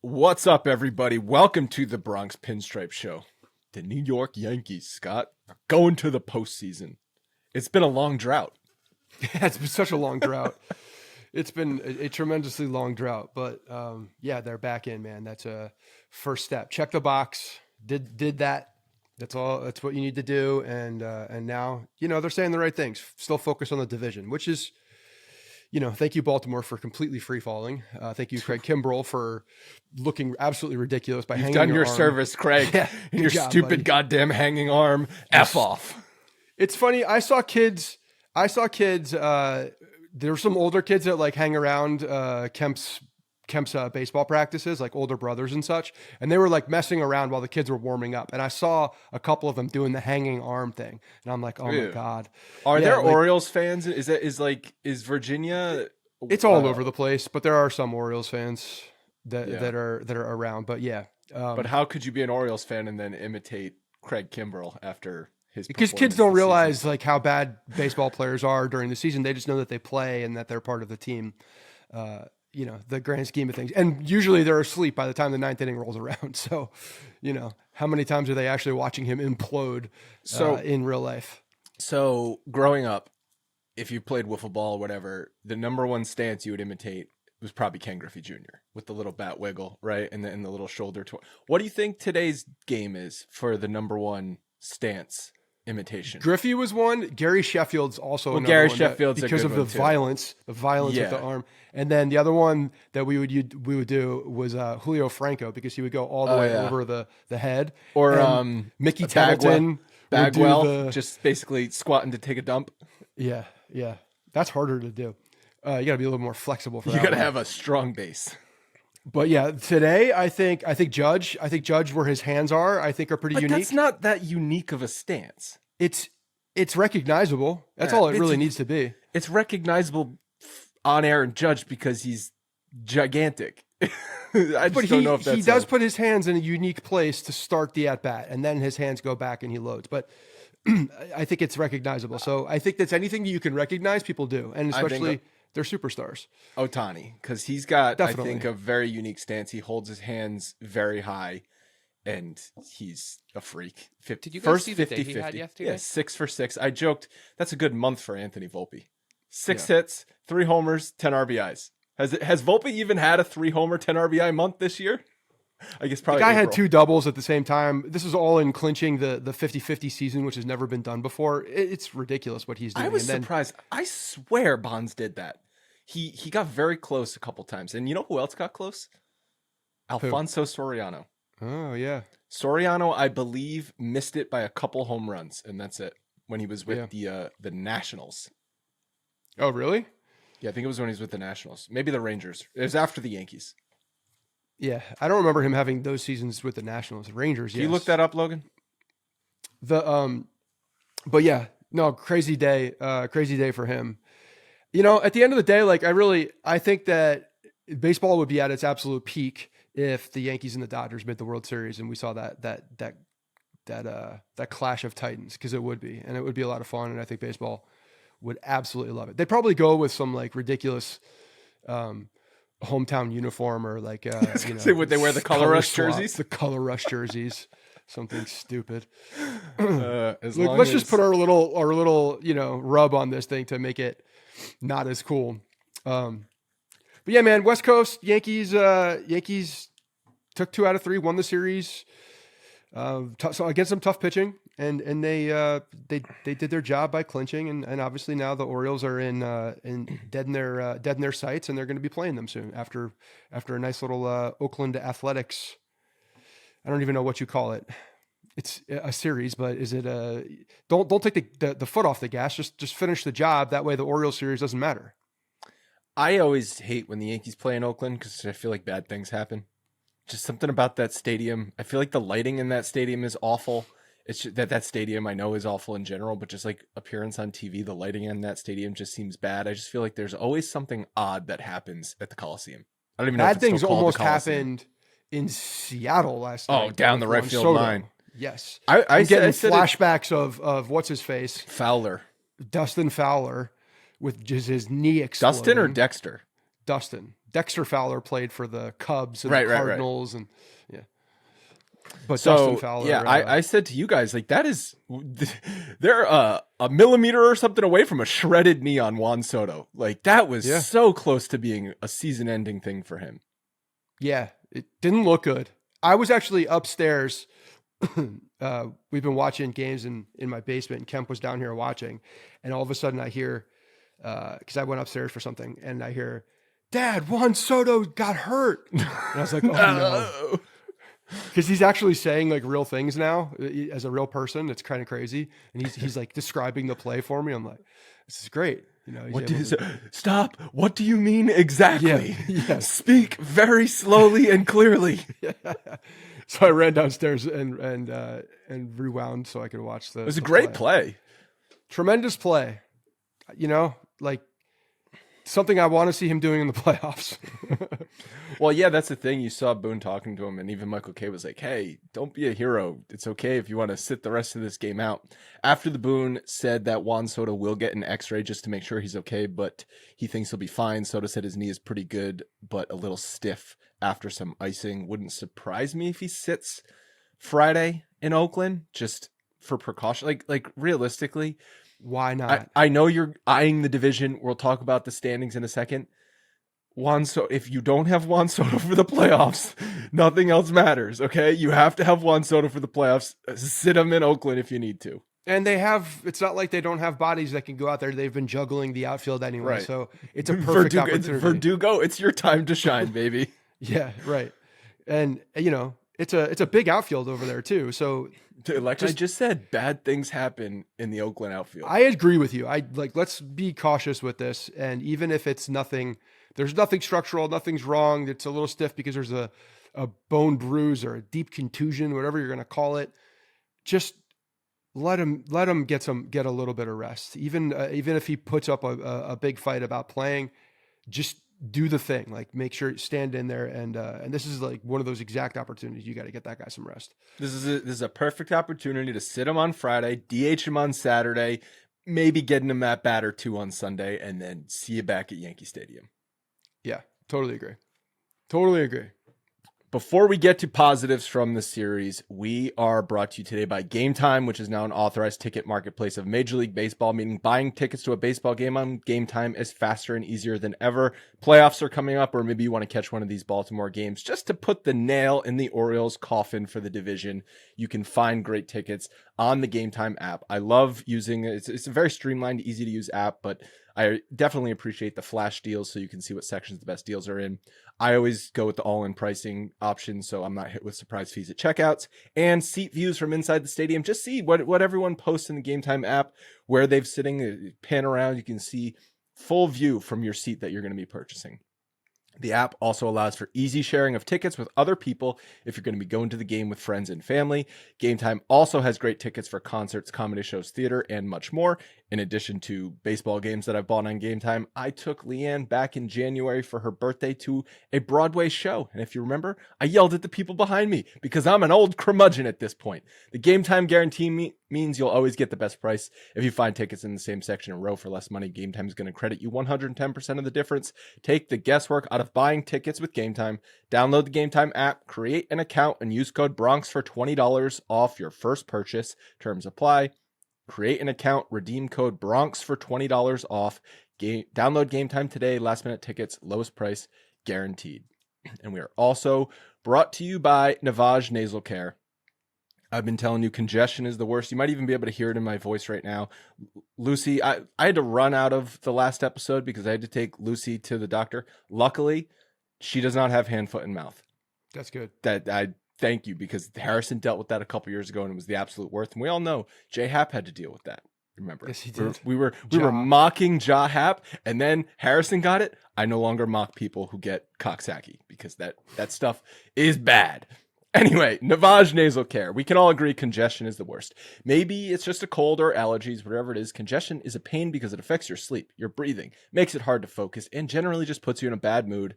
What's up, everybody? Welcome to the Bronx Pinstripes Show. The New York Yankees, Scott, are going to the postseason. It's been a long drought. Yeah, it's been such a long drought. It's been a tremendously long drought, but yeah, they're back in, man. That's a first step. Check the box. Did that. That's all. That's what you need to do. And now, they're saying the right things. Still focus on the division, which is, thank you, Baltimore, for completely free falling. Thank you, Craig Kimbrell, for looking absolutely ridiculous by hanging done your arm. service, Craig. Yeah, and your job, stupid buddy. goddamn hanging arm. F off. It's funny. I saw kids. There were some older kids that hang around Kemp's baseball practices, like older brothers and such, and they were messing around while the kids were warming up. And I saw a couple of them doing the hanging arm thing, and I'm like, oh my god. Are there Orioles fans? Is Virginia? It's all over the place, but there are some Orioles fans that are around. But yeah, but how could you be an Orioles fan and then imitate Craig Kimbrell after? Because kids don't realize how bad baseball players are during the season. They just know that they play and that they're part of the team. The grand scheme of things. And usually they're asleep by the time the ninth inning rolls around. So, how many times are they actually watching him implode in real life? So growing up, if you played wiffle ball or whatever, the number one stance you would imitate was probably Ken Griffey Jr. with the little bat wiggle, right? And the little shoulder. What do you think today's game is for the number one stance imitation? Griffey was one. Gary Sheffield's also another Gary one Sheffield's because of the violence with the arm. And then the other one that we would do was Julio Franco, because he would go all the way over the head. Or Mickey Templeton. Bagwell, just basically squatting to take a dump. Yeah. That's harder to do. You got to be a little more flexible for that. You got to have a strong base. But yeah, today I think Judge where his hands are, are pretty unique. That's not that unique of a stance. It's recognizable. That's all it really needs to be. It's recognizable on Aaron Judge because he's gigantic. I just don't know if that's he does put his hands in a unique place to start the at bat, and then his hands go back and he loads. But I think it's recognizable. So I think that's anything that you can recognize, people do, and especially they're superstars. Ohtani, because he's got, Definitely. I think, a very unique stance. He holds his hands very high, and he's a freak. Did you guys see the day he had yesterday? Yeah, 6 for 6. I joked, that's a good month for Anthony Volpe. 6 hits, 3 homers, 10 RBIs. Has Volpe even had a 3-homer, 10 RBI month this year? I guess probably. The guy had 2 doubles at the same time. This is all in clinching the 50-50 season, which has never been done before. It's ridiculous what he's doing. I was surprised. I swear Bonds did that. He got very close a couple times. And you know who else got close? Alfonso Soriano. Oh, yeah. Soriano, I believe, missed it by a couple home runs, and that's it, when he was with the Nationals. Oh, really? Yeah, I think it was when he was with the Nationals. Maybe the Rangers. It was after the Yankees. Yeah, I don't remember him having those seasons with the Nationals. Rangers, yes. You look that up, Logan? But yeah, no, crazy day for him. At the end of the day, I think that baseball would be at its absolute peak if the Yankees and the Dodgers made the World Series and we saw that clash of titans, because it would be, and it would be a lot of fun, and I think baseball would absolutely love it. They'd probably go with some ridiculous hometown uniform, or would they wear the color rush jerseys? The color rush jerseys, something stupid. Let's just put our little rub on this thing to make it not as cool. But yeah, man, West Coast Yankees took 2 out of 3, won the series. So against some tough pitching, and they did their job by clinching, and obviously now the Orioles are in dead in their sights, and they're going to be playing them soon after a nice little Oakland Athletics. I don't even know what you call it. It's a series, but is it don't take the foot off the gas. Just finish the job. That way the Orioles series doesn't matter. I always hate when the Yankees play in Oakland because I feel like bad things happen. Just something about that stadium. I feel like the lighting in that stadium is awful. It's just that stadium I know is awful in general, but just appearance on TV, the lighting in that stadium just seems bad. I just feel like there's always something odd that happens at the Coliseum. I don't even know. Bad things almost happened in Seattle last night. Oh, down the right field Soto. line. Yes. I'm getting flashbacks of what's his face? Fowler. Dustin Fowler with just his knee exploding. Dustin or Dexter? Dustin. Dexter Fowler played for the Cubs and Right, the right, right. Cardinals, and yeah. But So Dustin Fowler, yeah, I said to you guys, like, that is, they're a millimeter or something away from a shredded knee on Juan Soto. Like, that was Yeah. so close to being a season-ending thing for him. yeah, it didn't look good. I was actually upstairs. We've been watching games in my basement, and Kemp was down here watching, and all of a sudden I hear, because I went upstairs for something, and I hear, "Dad, Juan Soto got hurt," and I was like, "Oh no." Because he's actually saying like real things now as a real person. It's kind of crazy, and he's like describing the play for me. I'm like, this is great. You know, What stop? What do you mean exactly? Yeah. Speak very slowly and clearly. So I ran downstairs and rewound so I could watch the. It was a great play. Tremendous play. You know, like something I want to see him doing in the playoffs. Well, yeah, that's the thing. You saw Boone talking to him, and even Michael Kay was like, hey, don't be a hero. It's okay if you want to sit the rest of this game out. After the Boone said that Juan Soto will get an x-ray just to make sure he's okay, but he thinks he'll be fine. Soto said his knee is pretty good, but a little stiff after some icing. Wouldn't surprise me if he sits Friday in Oakland, just for precaution. Like realistically, why not? I know you're eyeing the division. We'll talk about the standings in a second. If you don't have Juan Soto for the playoffs, nothing else matters, okay? You have to have Juan Soto for the playoffs. Sit him in Oakland if you need to. And it's not like they don't have bodies that can go out there. They've been juggling the outfield anyway. Right. So it's a perfect opportunity. Verdugo, it's your time to shine, baby. Yeah, right. And, you know, it's a big outfield over there too. So like I just said, bad things happen in the Oakland outfield. I agree with you. Let's be cautious with this. And even if it's nothing, there's nothing structural, nothing's wrong. It's a little stiff because there's a bone bruise or a deep contusion, whatever you're going to call it. Just let him get a little bit of rest. Even if he puts up a big fight about playing, just do the thing. Like make sure stand in there, and this is like one of those exact opportunities. You got to get that guy some rest. This is a perfect opportunity to sit him on Friday, DH him on Saturday, maybe getting him at bat or two on Sunday, and then see you back at Yankee Stadium. Yeah, totally agree. Before we get to positives from the series, we are brought to you today by Game Time, which is now an authorized ticket marketplace of Major League Baseball, meaning buying tickets to a baseball game on Game Time is faster and easier than ever. Playoffs are coming up, or maybe you want to catch one of these Baltimore games just to put the nail in the Orioles' coffin for the division. You can find great tickets on the Game Time app. I love using it. It's a very streamlined, easy to use app, but I definitely appreciate the flash deals so you can see what sections the best deals are in. I always go with the all-in pricing option, so I'm not hit with surprise fees at checkouts. And seat views from inside the stadium. Just see what everyone posts in the Game Time app, where they've sitting, pan around. You can see full view from your seat that you're going to be purchasing. The app also allows for easy sharing of tickets with other people if you're going to be going to the game with friends and family. Game Time also has great tickets for concerts, comedy shows, theater, and much more. In addition to baseball games that I've bought on Game Time, I took Leanne back in January for her birthday to a Broadway show. And if you remember, I yelled at the people behind me because I'm an old curmudgeon at this point. The Game Time guarantee means you'll always get the best price. If you find tickets in the same section in a row for less money, Game Time is going to credit you 110% of the difference. Take the guesswork out of buying tickets with Game Time. Download the Game Time app, create an account, and use code Bronx for $20 off your first purchase. Terms apply. Create an account, redeem code Bronx for $20 off. Download Game Time today. Last minute tickets, lowest price guaranteed. And we are also brought to you by Navage Nasal Care. I've been telling you congestion is the worst. You might even be able to hear it in my voice right now. Lucy, I had to run out of the last episode because I had to take Lucy to the doctor. Luckily, she does not have hand, foot, and mouth. That's good. Thank you, because Harrison dealt with that a couple years ago and it was the absolute worst. And we all know J Happ had to deal with that. Remember? Yes, he did. We were mocking Ja Happ, and then Harrison got it. I no longer mock people who get Coxsackie because that stuff is bad. Anyway, Navage Nasal Care. We can all agree congestion is the worst. Maybe it's just a cold or allergies, whatever it is. Congestion is a pain because it affects your sleep, your breathing, makes it hard to focus, and generally just puts you in a bad mood.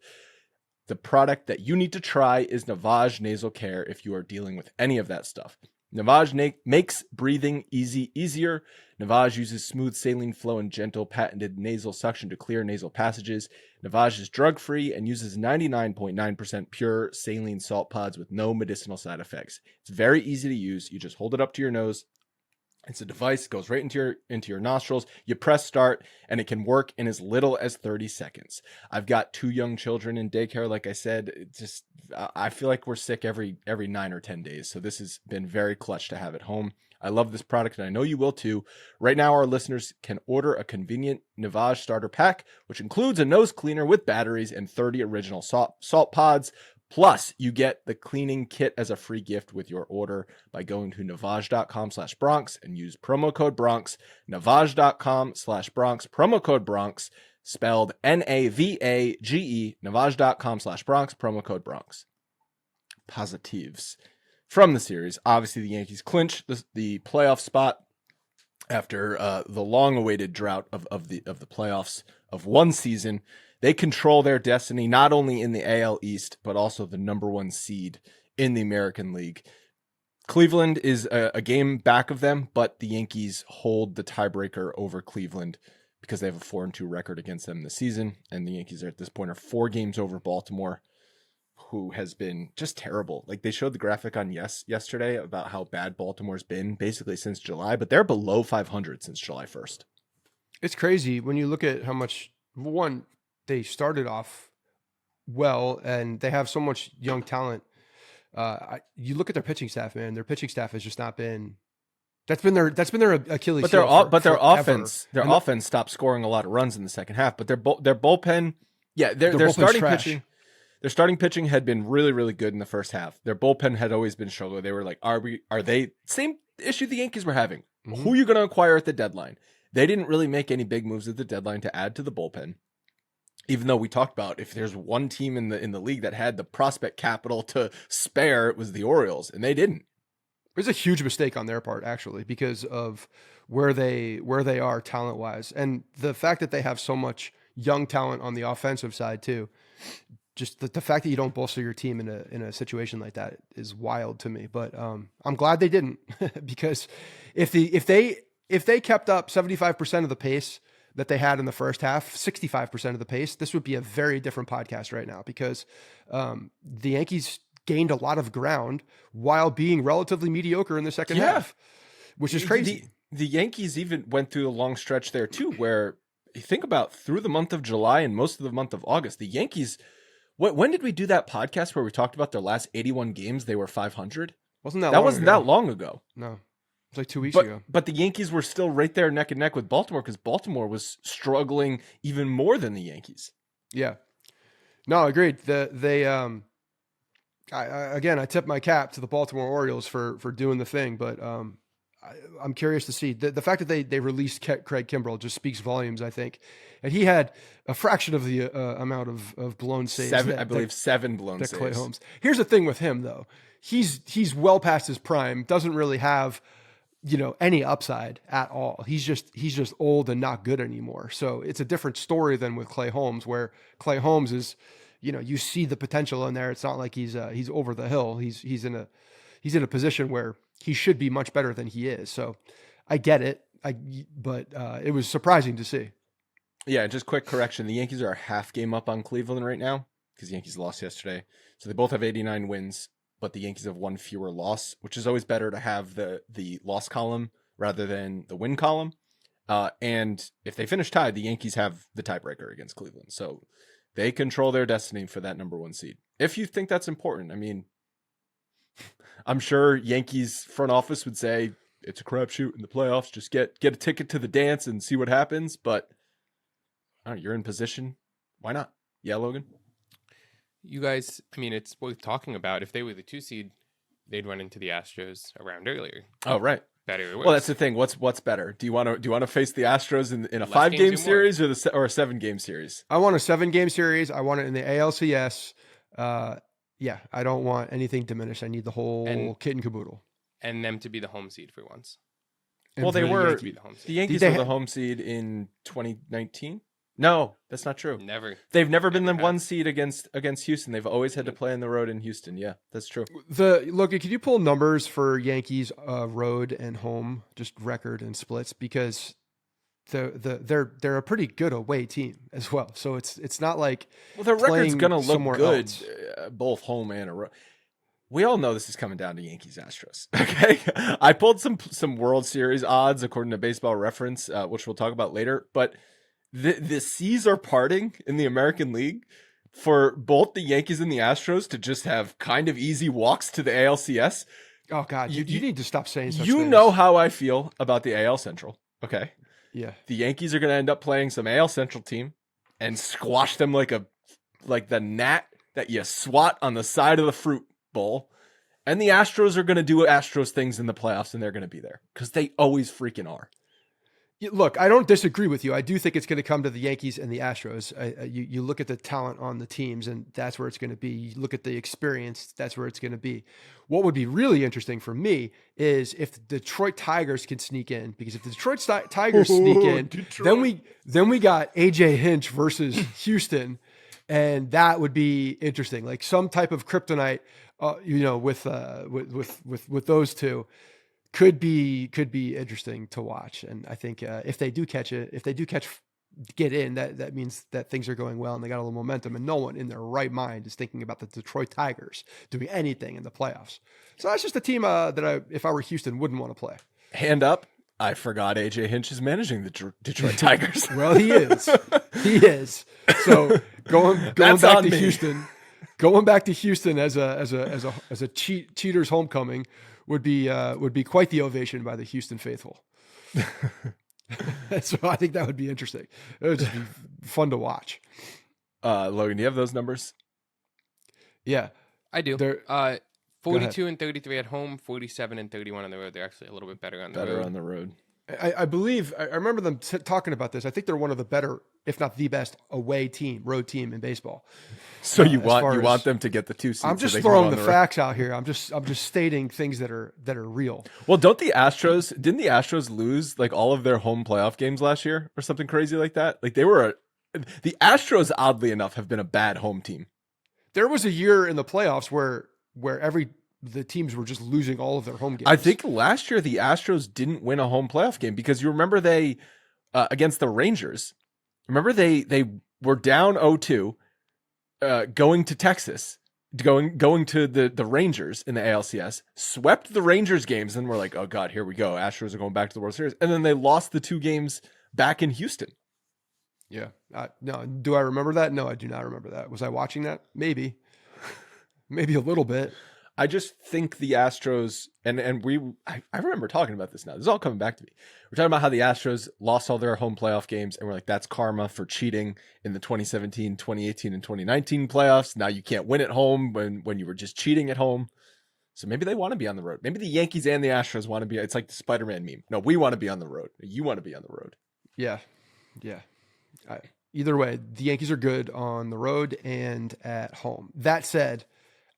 The product that you need to try is Navage Nasal Care if you are dealing with any of that stuff. Navage makes breathing easier. Navage uses smooth saline flow and gentle patented nasal suction to clear nasal passages. Navage is drug-free and uses 99.9% pure saline salt pods with no medicinal side effects. It's very easy to use. You just hold it up to your nose. It's a device, goes right into your nostrils. You press start, and it can work in as little as 30 seconds. I've got 2 young children in daycare. Like I said, I feel like we're sick every 9 or 10 days. So this has been very clutch to have at home. I love this product, and I know you will too. Right now, our listeners can order a convenient Navage starter pack, which includes a nose cleaner with batteries and 30 original salt pods. Plus, you get the cleaning kit as a free gift with your order by going to navage.com/Bronx and use promo code Bronx. Navage.com/Bronx, promo code Bronx, spelled Navage, navage.com/Bronx, promo code Bronx. Positives from the series. Obviously, the Yankees clinch the playoff spot after the long-awaited drought of the playoffs of one season. They control their destiny, not only in the AL East, but also the number 1 seed in the American League. Cleveland is a game back of them, but the Yankees hold the tiebreaker over Cleveland because they have a 4-2 record against them this season. And the Yankees at this point are 4 games over Baltimore, who has been just terrible. Like, they showed the graphic on yesterday about how bad Baltimore's been basically since July, but they're below 500 since July 1st. It's crazy when you look at how much, one, they started off well, and they have so much young talent. You look at their pitching staff, man. Their pitching staff has just not been. That's been their Achilles. But their offense stopped scoring a lot of runs in the second half. But their bullpen, their starting pitching. Their starting pitching had been really, really good in the first half. Their bullpen had always been struggling. They were like, are they same issue the Yankees were having? Mm-hmm. Who are you going to acquire at the deadline? They didn't really make any big moves at the deadline to add to the bullpen. Even though we talked about if there's one team in the league that had the prospect capital to spare, it was the Orioles, and they didn't. It was a huge mistake on their part, actually, because of where they are talent-wise, and the fact that they have so much young talent on the offensive side too. Just the fact that you don't bolster your team in a situation like that is wild to me. But I'm glad they didn't, because if they kept up 75% of the pace that they had in the first half, 65% of the pace, this would be a very different podcast right now, because the Yankees gained a lot of ground while being relatively mediocre in the second half, which is crazy. The Yankees even went through a long stretch there too, where you think about through the month of July and most of the month of August, the Yankees, when did we do that podcast where we talked about their last 81 games, they were 500? Wasn't that long ago. No. It's like 2 weeks ago. But the Yankees were still right there neck and neck with Baltimore, because Baltimore was struggling even more than the Yankees. Yeah. No, agreed. I tip my cap to the Baltimore Orioles for doing the thing, but I'm curious to see. The fact that they released Craig Kimbrell just speaks volumes, I think. And he had a fraction of the amount of blown saves. 7 blown saves. Clay Holmes. Here's the thing with him, though. He's well past his prime, doesn't really have any upside at all. He's just old and not good anymore. So it's a different story than with Clay Holmes, where Clay Holmes is, you see the potential in there. It's not like he's over the hill. He's in a position where he should be much better than he is. So I get it. But it was surprising to see. Yeah, just quick correction. The Yankees are a half game up on Cleveland right now, because the Yankees lost yesterday. So they both have 89 wins, but the Yankees have one fewer loss, which is always better to have the loss column rather than the win column. And if they finish tied, the Yankees have the tiebreaker against Cleveland. So they control their destiny for that number 1 seed. If you think that's important, I mean, I'm sure Yankees front office would say it's a crapshoot in the playoffs. Just get a ticket to the dance and see what happens. But you're in position. Why not? Yeah, Logan? You guys, I mean, it's worth talking about. If they were the 2 seed, they'd run into the Astros a round earlier. Oh, right. Better or worse. Well, that's the thing. What's better? Do you want to face the Astros in a 5-game series or a 7-game series? I want a 7-game series. I want it in the ALCS. I don't want anything diminished. I need the whole kit and caboodle. And them to be the home seed for once. Well, they were. The Yankees were the home seed in 2019. No, that's not true. Never. They've never been the Never one have. seed against Houston. They've always had to play on the road in Houston. Yeah, that's true. Look, can you pull numbers for Yankees road and home, just record and splits? Because they're a pretty good away team as well. So it's not like Well, their record's playing going to look somewhere good, else. both home and a road. We all know this is coming down to Yankees Astros. Okay, I pulled some World Series odds according to Baseball Reference, which we'll talk about later. But the seas are parting in the American League for both the Yankees and the Astros to just have kind of easy walks to the ALCS. Oh God, you need to stop saying such You things. know how I feel about the AL Central. Okay, Yeah. the Yankees are going to end up playing some AL Central team and squash them like the gnat that you swat on the side of the fruit bowl. And the Astros are going to do Astros things in the playoffs, and they're going to be there because they always freaking are. Look, I don't disagree with you. I do think it's going to come to the Yankees and the Astros. You look at the talent on the teams, and that's where it's going to be. You look at the experience, that's where it's going to be. What would be really interesting for me is if the Detroit Tigers can sneak in, because if the Detroit Tigers sneak in, then we got AJ Hinch versus Houston, and that would be interesting. Like some type of kryptonite, with those two. Could be interesting to watch, and I think if they do get in, that means that things are going well and they got a little momentum. And no one in their right mind is thinking about the Detroit Tigers doing anything in the playoffs. So that's just a team that if I were Houston, wouldn't want to play. Hand up, I forgot AJ Hinch is managing the Detroit Tigers. Well, he is. He is. So going That's back on to me. Houston, going back to Houston as a cheater's homecoming would be quite the ovation by the Houston faithful. So I think that would be interesting. It would just be fun to watch. Logan, do you have those numbers? Yeah, I do. They're- 42 and 33 at home, 47 and 31 on the road. They're actually a little bit better on the road. On the road. I believe I remember them talking about this. I think they're one of the better, if not the best, road team in baseball. So you as far want as- them to get the 2 seeds. I'm so just they can go throwing on the road. facts out here. I'm just stating things that are real. Well, didn't the Astros lose like all of their home playoff games last year or something crazy like that? Like the Astros, oddly enough, have been a bad home team. There was a year in the playoffs where the teams were just losing all of their home games. I think last year the Astros didn't win a home playoff game because you remember they against the Rangers. Remember they were down 0-2 going to Texas, going to the Rangers in the ALCS, swept the Rangers games, and we're like, oh God, here we go. Astros are going back to the World Series. And then they lost the 2 games back in Houston. Yeah. No. Do I remember that? No, I do not remember that. Was I watching that? Maybe a little bit. I just think the Astros, and I remember talking about this now. This is all coming back to me. We're talking about how the Astros lost all their home playoff games, and we're like, that's karma for cheating in the 2017, 2018, and 2019 playoffs. Now you can't win at home when you were just cheating at home. So maybe they want to be on the road. Maybe the Yankees and the Astros want to be. It's like the Spider-Man meme. No, we want to be on the road. You want to be on the road. Yeah. Either way, the Yankees are good on the road and at home. That said,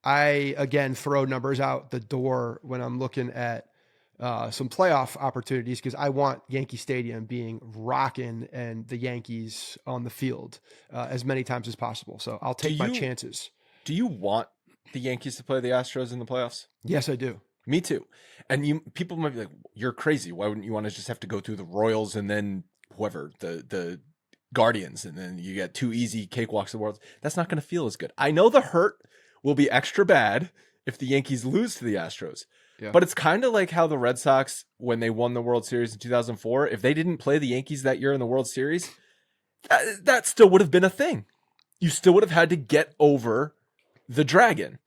I, again, throw numbers out the door when I'm looking at some playoff opportunities because I want Yankee Stadium being rocking and the Yankees on the field as many times as possible. So I'll take my chances. Do you want the Yankees to play the Astros in the playoffs? Yes, I do. Me too. And people might be like, you're crazy. Why wouldn't you want to just have to go through the Royals and then whoever, the Guardians, and then you get 2 easy cakewalks of the world? That's not going to feel as good. I know the hurt will be extra bad if the Yankees lose to the Astros. Yeah. But it's kind of like how the Red Sox, when they won the World Series in 2004, if they didn't play the Yankees that year in the World Series, that still would have been a thing. You still would have had to get over the dragon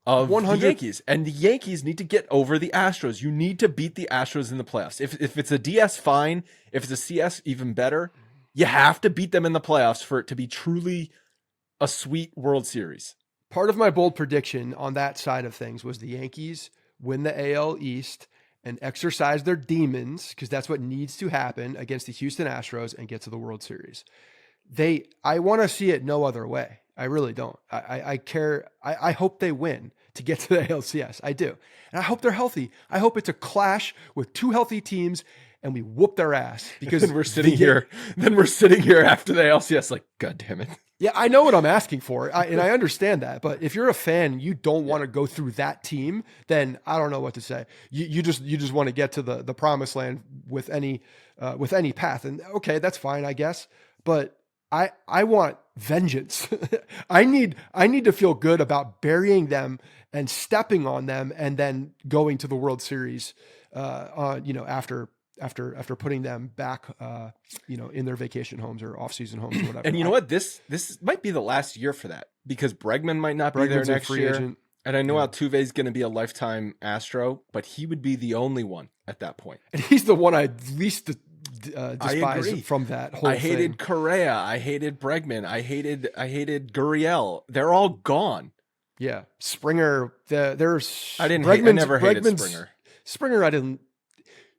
of 100? the Yankees. And the Yankees need to get over the Astros. You need to beat the Astros in the playoffs. If it's a DS, fine. If it's a CS, even better. You have to beat them in the playoffs for it to be truly a sweet World Series. Part of my bold prediction on that side of things was the Yankees win the AL East and exercise their demons, because that's what needs to happen against the Houston Astros and get to the World Series. I want to see it no other way. I really don't. I care. I hope they win to get to the ALCS. I do. And I hope they're healthy. I hope it's a clash with 2 healthy teams and we whoop their ass because Then we're sitting here. Then we're sitting here after the LCS, like, God damn it. Yeah, I know what I'm asking for, and I understand that. But if you're a fan, and you don't want to go through that team, then I don't know what to say. You just want to get to the promised land with any path, and okay, that's fine, I guess. But I want vengeance. I need to feel good about burying them and stepping on them, and then going to the World Series, after putting them back, in their vacation homes or off-season homes or whatever. And you know what? This might be the last year for that, because Bregman might not be there Bregman's a next free year. agent. And I know Altuve is going to be a lifetime Astro, but he would be the only one at that point. And he's the one I least despise agree. from that whole I hated thing. Correa. I hated Bregman. I hated Gurriel. They're all gone. Yeah, Springer. There's I never hated Bregman's- Springer. Springer, I didn't.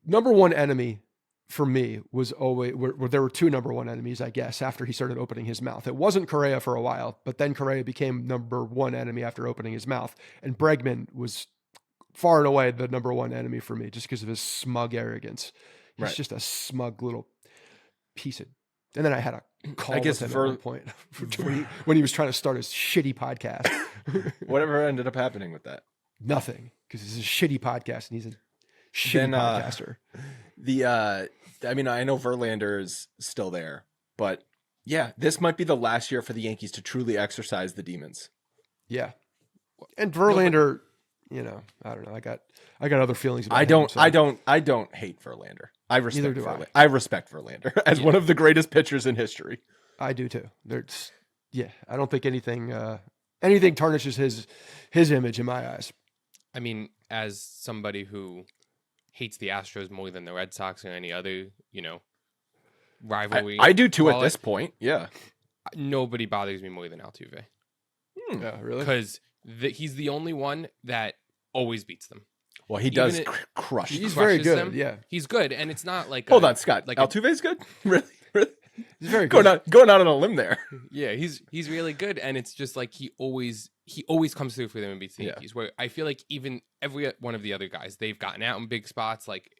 Number one enemy for me was always where there were two number one enemies, I guess, after he started opening his mouth. It wasn't Correa for a while, but then Correa became number one enemy after opening his mouth. And Bregman was far and away the number one enemy for me just because of his smug arrogance. He's Right. just a smug little piece of. And then I had a call I guess with him at one point when he was trying to start his shitty podcast. Whatever ended up happening with that? Nothing, because it's a shitty podcast and he's a shitty podcaster. I know Verlander is still there, but yeah, this might be the last year for the Yankees to truly exercise the demons. Yeah. And Verlander, I don't know. I got other feelings about I him, so- don't hate Verlander. I respect Neither do I. I respect Verlander as one of the greatest pitchers in history. I do too. I don't think anything tarnishes his image in my eyes. I mean, as somebody who hates the Astros more than the Red Sox or any other, rivalry. I do too at call this it, point. Yeah. Nobody bothers me more than Altuve Yeah, really? because he's the only one that always beats them. Well, he Even does it- crush. He's them. very crushes good. them. Yeah. He's good, and it's not like Hold on, Scott. like Altuve's good. Really? He's very good. Going out on a limb there. Yeah, he's really good, and it's just like he always comes through for them and beats the Yeah. Yankees. Where I feel like even every one of the other guys, they've gotten out in big spots. Like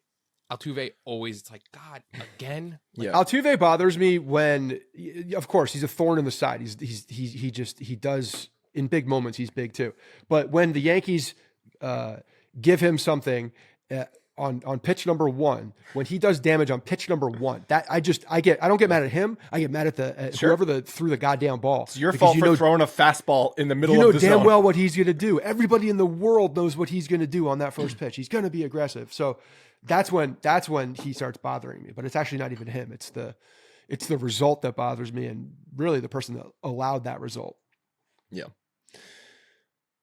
Altuve, always it's like, God, again. Like, Yeah. Altuve bothers me when, of course, he's a thorn in the side. He does in big moments. He's big too. But when the Yankees give him something on pitch number one, when he does damage on pitch number one, that I don't get mad at him. I get mad at Sure. whoever threw the goddamn ball. It's your Because fault for throwing a fastball in the middle You know of the damn zone. well what he's going to do. Everybody in the world knows what he's going to do on that first pitch. He's going to be aggressive. So that's when he starts bothering me. But it's actually not even him. It's the result that bothers me, and really the person that allowed that result. Yeah.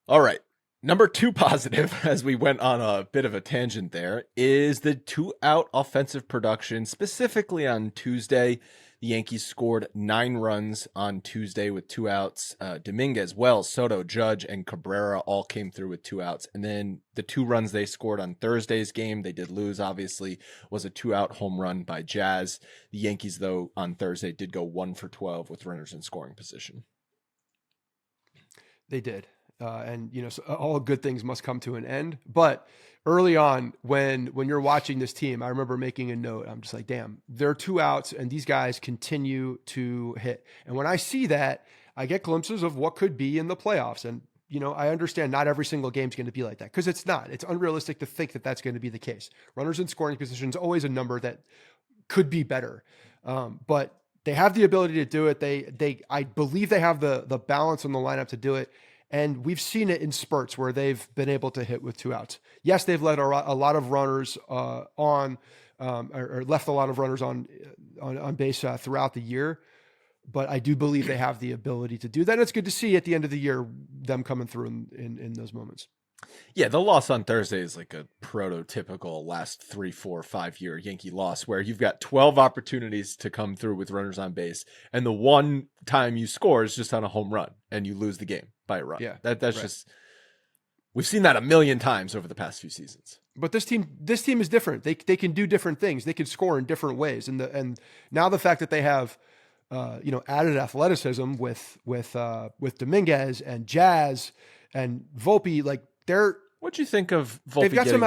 All right. Number 2 positive, as we went on a bit of a tangent there, is the 2-out offensive production. Specifically on Tuesday, the Yankees scored 9 runs on Tuesday with 2 outs. Dominguez, Wells, Soto, Judge, and Cabrera all came through with 2 outs. And then the 2 runs they scored on Thursday's game, they did lose, obviously, was a 2-out home run by Jazz. The Yankees, though, on Thursday did go 1 for 12 with runners in scoring position. They did. And so all good things must come to an end. But early on, when you're watching this team, I remember making a note. I'm just like, damn, there are 2 outs and these guys continue to hit. And when I see that, I get glimpses of what could be in the playoffs. And, I understand not every single game is going to be like that, because it's not. It's unrealistic to think that that's going to be the case. Runners in scoring position is always a number that could be better. But they have the ability to do it. I believe they have the balance on the lineup to do it. And we've seen it in spurts where they've been able to hit with 2 outs. Yes, they've let a lot of runners or left a lot of runners on base throughout the year. But I do believe they have the ability to do that. And it's good to see at the end of the year them coming through in those moments. Yeah, the loss on Thursday is like a prototypical last 3, 4, 5 year Yankee loss where you've got 12 opportunities to come through with runners on base, and the one time you score is just on a home run and you lose the game by a run. Yeah, that's right. just, we've seen that a million times over the past few seasons. But this team is different. They can do different things. They can score in different ways. And now the fact that they have added athleticism with Dominguez and Jazz and Volpe, like What'd you think of Volpe They've got getting...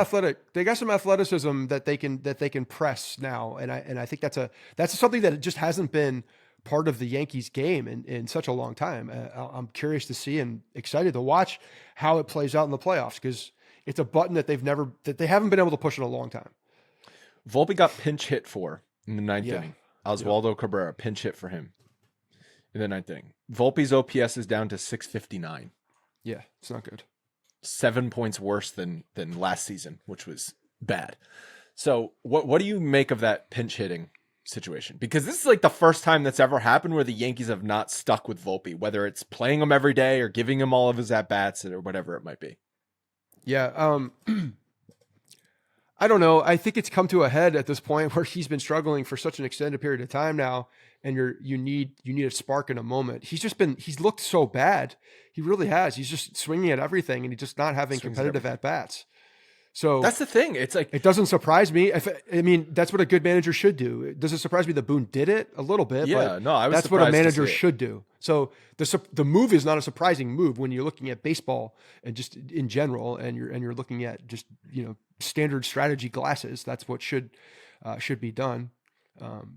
they got some athleticism that they can press now, and I think that's something that just hasn't been part of the Yankees game in such a long time. I'm curious to see and excited to watch how it plays out in the playoffs, because it's a button that they haven't been able to push in a long time. Volpe got pinch hit for in the ninth Yeah. inning. Oswaldo Cabrera pinch hit for him in the ninth inning. Volpe's OPS is down to 659. Yeah, it's not good. 7 points worse than last season, which was bad. So what do you make of that pinch hitting situation? Because this is like the first time that's ever happened where the Yankees have not stuck with Volpe, whether it's playing him every day or giving him all of his at-bats or whatever it might be. Yeah. I don't know. I think it's come to a head at this point where he's been struggling for such an extended period of time now, and you need a spark in a moment. He's looked so bad. He really has. He's just swinging at everything, and he's just not having competitive at-bats. So that's the thing. It's like, it doesn't surprise me. I mean, that's what a good manager should do. Does it surprise me that Boone did it a little bit? Yeah, but no, I was that's what a surprised to manager see it. should do. So the move is not a surprising move when you're looking at baseball and just in general, and you're looking at just, standard strategy glasses. That's what should be done.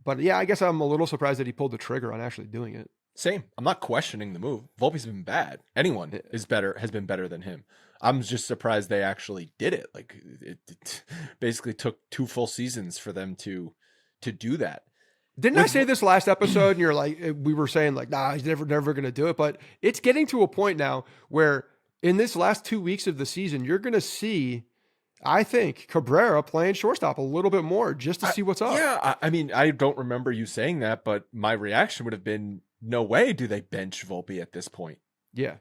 But yeah, I guess I'm a little surprised that he pulled the trigger on actually doing it. Same. I'm not questioning the move. Volpe's been bad. Anyone has been better than him. I'm just surprised they actually did it. Like it basically took 2 full seasons for them to do that. Didn't I say this last episode? And you're like, we were saying like, nah, he's never going to do it. But it's getting to a point now where in this last 2 weeks of the season, you're going to see, I think, Cabrera playing shortstop a little bit more just to see what's up. Yeah. I mean, I don't remember you saying that, but my reaction would have been, no way do they bench Volpe at this point. Yeah.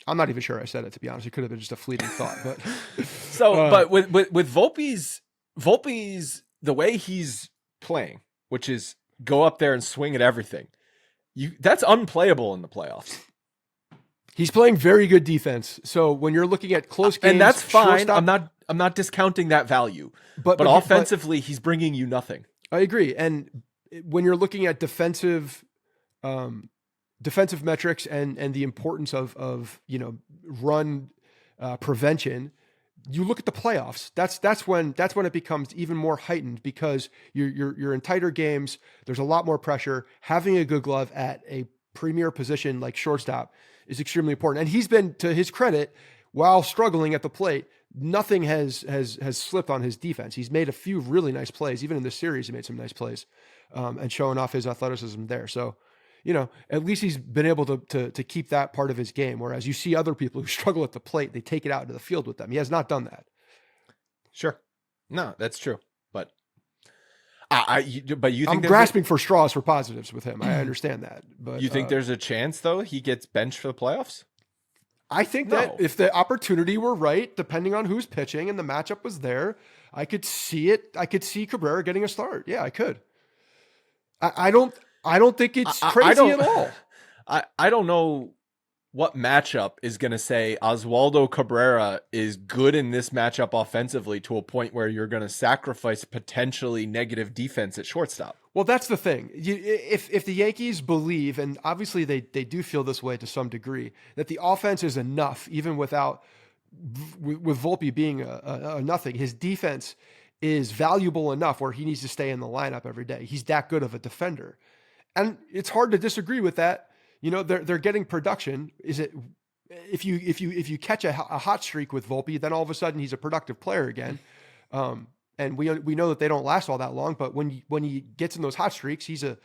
I'm not even sure I said it, to be honest. It could have been just a fleeting thought, but so, but with Volpe's the way he's playing, which is go up there and swing at everything, that's unplayable in the playoffs. He's playing very good defense. So when you're looking at close games, and that's fine. shortstop- I'm not discounting that value, but offensively, he's bringing you nothing. I agree. And when you're looking at defensive metrics and the importance of run prevention, you look at the playoffs. That's when it becomes even more heightened, because you're in tighter games. There's a lot more pressure. Having a good glove at a premier position like shortstop is extremely important. And he's been, to his credit, while struggling at the plate, nothing has slipped on his defense. He's made a few really nice plays. Even in this series, he made some nice plays, and showing off his athleticism there. So, at least he's been able to keep that part of his game. Whereas you see other people who struggle at the plate, they take it out into the field with them. He has not done that. Sure. No, that's true. But you think I'm grasping for straws for positives with him. I understand that. But you think there's a chance though he gets benched for the playoffs? I think that if the opportunity were right, depending on who's pitching and the matchup was there, I could see it. I could see Cabrera getting a start. Yeah, I could. I don't think it's crazy at all. I don't know what matchup is going to say Oswaldo Cabrera is good in this matchup offensively to a point where you're going to sacrifice potentially negative defense at shortstop. Well, that's the thing. If the Yankees believe, and obviously they do feel this way to some degree, that the offense is enough, even with Volpe being a nothing, his defense is valuable enough where he needs to stay in the lineup every day. He's that good of a defender. And it's hard to disagree with that. They're getting production. Is it if you catch a hot streak with Volpe, then all of a sudden he's a productive player again. And we know that they don't last all that long. But when he gets in those hot streaks, he's a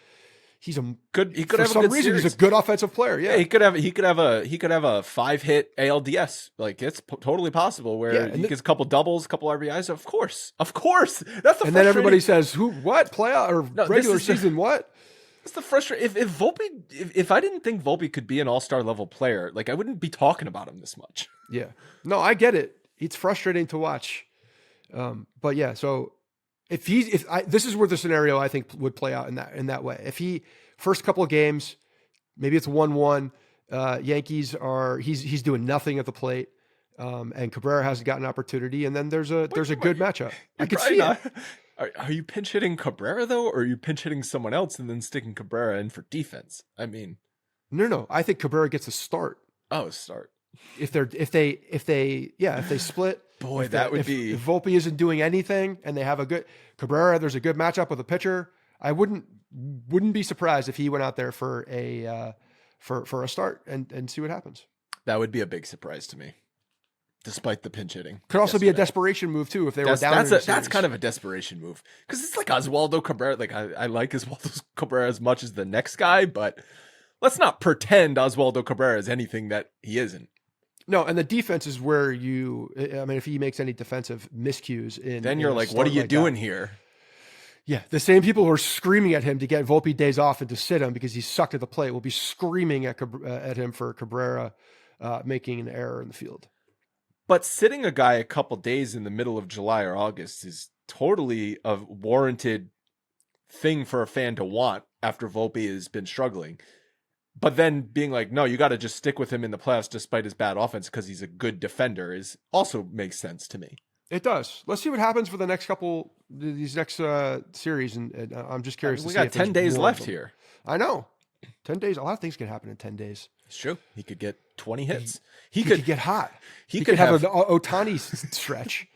good. He could for have some a good reason series. he's a good offensive player. Yeah, he could have a 5-hit ALDS. Like it's totally possible where he gets a couple doubles, a couple RBIs. Of course. That's the. And then everybody says, what playoff or regular season? What? It's the frustrating. If Volpe, if I didn't think Volpe could be an all-star level player, like I wouldn't be talking about him this much. Yeah, no, I get it. It's frustrating to watch, but yeah. So this is where the scenario I think would play out in that way. If he first couple of games, maybe it's 1-1. Yankees he's doing nothing at the plate, and Cabrera hasn't got an opportunity, and then there's a good matchup. I could see it. Are you pinch hitting Cabrera though, or are you pinch hitting someone else and then sticking Cabrera in for defense? I mean, no. I think Cabrera gets a start. Oh, start. if they split, Boy, that would be. if Volpe isn't doing anything and they have a good Cabrera, there's a good matchup with a pitcher. I wouldn't be surprised if he went out there for a start and see what happens. That would be a big surprise to me, despite the pinch hitting. Could also be a desperation move too if they were down. That's kind of a desperation move because it's like Oswaldo Cabrera. Like I like Oswaldo Cabrera as much as the next guy, but let's not pretend Oswaldo Cabrera is anything that he isn't. No, and the defense is where if he makes any defensive miscues then you're like, what are you doing here? Yeah, the same people who are screaming at him to get Volpe days off and to sit him because he sucked at the plate will be screaming at him for Cabrera making an error in the field. But sitting a guy a couple days in the middle of July or August is totally a warranted thing for a fan to want after Volpe has been struggling. But then being like, no, you got to just stick with him in the playoffs despite his bad offense because he's a good defender is also makes sense to me. It does. Let's see what happens for the next these next series. And I'm just curious. We got 10 days left here. I know. 10 days. A lot of things can happen in 10 days. It's true. He could get 20 hits. He could get hot. He could have an Ohtani stretch.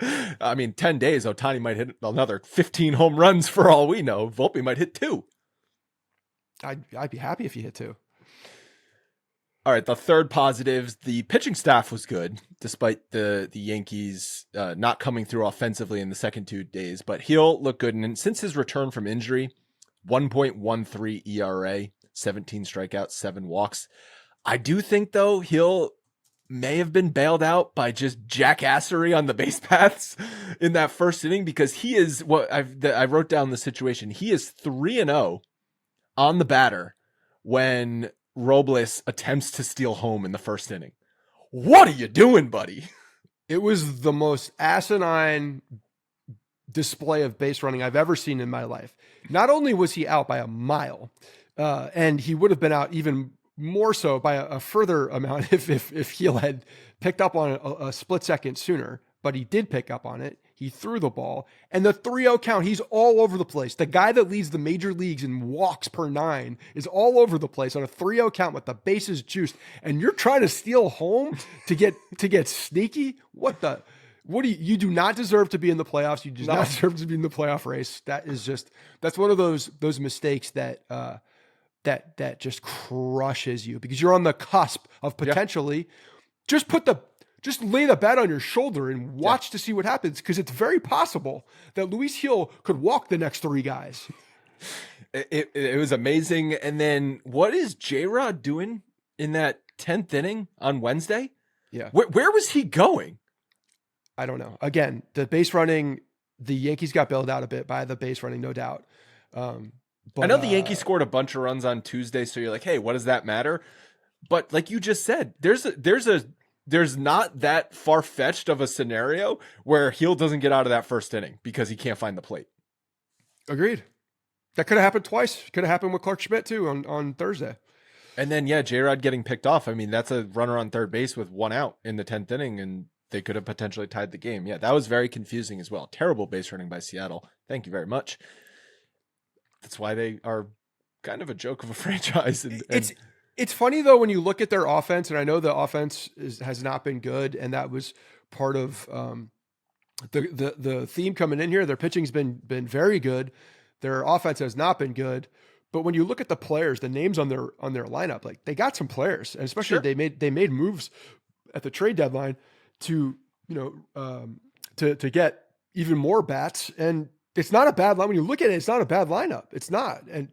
I mean, 10 days, Ohtani might hit another 15 home runs for all we know. Volpe might hit 2. I'd be happy if he hit 2. All right, the third positives, the pitching staff was good, despite the Yankees not coming through offensively in the second 2 days. But he'll look good. And since his return from injury, 1.13 ERA, 17 strikeouts, 7 walks. I do think, though, he'll may have been bailed out by just jackassery on the base paths in that first inning because he is what I wrote down the situation. He is 3-0 on the batter when Robles attempts to steal home in the first inning. What are you doing, buddy? It was the most asinine display of base running I've ever seen in my life. Not only was he out by a mile, and he would have been out even more so by a further amount if Heel had picked up on it a split second sooner, but he did pick up on it. He threw the ball, and the 3-0 count, he's all over the place. The guy that leads the major leagues in walks per 9 is all over the place on a 3-0 count with the bases juiced, and you're trying to steal home to get sneaky? What do you do not deserve to be in the playoffs. You do not deserve to be in the playoff race. That's one of those mistakes that just crushes you because you're on the cusp of potentially just lay the bat on your shoulder and watch to see what happens because it's very possible that Luis Gil could walk the next 3 guys. It was amazing. And then what is J-Rod doing in that 10th inning on Wednesday? Yeah. Where was he going? I don't know. Again, the base running, the Yankees got bailed out a bit by the base running, no doubt. But I know the Yankees scored a bunch of runs on Tuesday, so you're like, hey, what does that matter? But like you just said, there's not that far-fetched of a scenario where Heel doesn't get out of that first inning because he can't find the plate. Agreed. That could have happened twice. Could have happened with Clark Schmidt too on Thursday. And then, J-Rod getting picked off. I mean, that's a runner on third base with 1 out in the 10th inning, and they could have potentially tied the game. Yeah, that was very confusing as well. Terrible base running by Seattle. Thank you very much. That's why they are kind of a joke of a franchise. It's funny, though, when you look at their offense, and I know the offense has not been good, and that was part of the theme coming in here. Their pitching's been very good. Their offense has not been good. But when you look at the players, the names on their lineup, like they got some players, and especially Sure. they made moves at the trade deadline to get even more bats. And it's not a bad line. When you look at it, it's not a bad lineup. It's not. And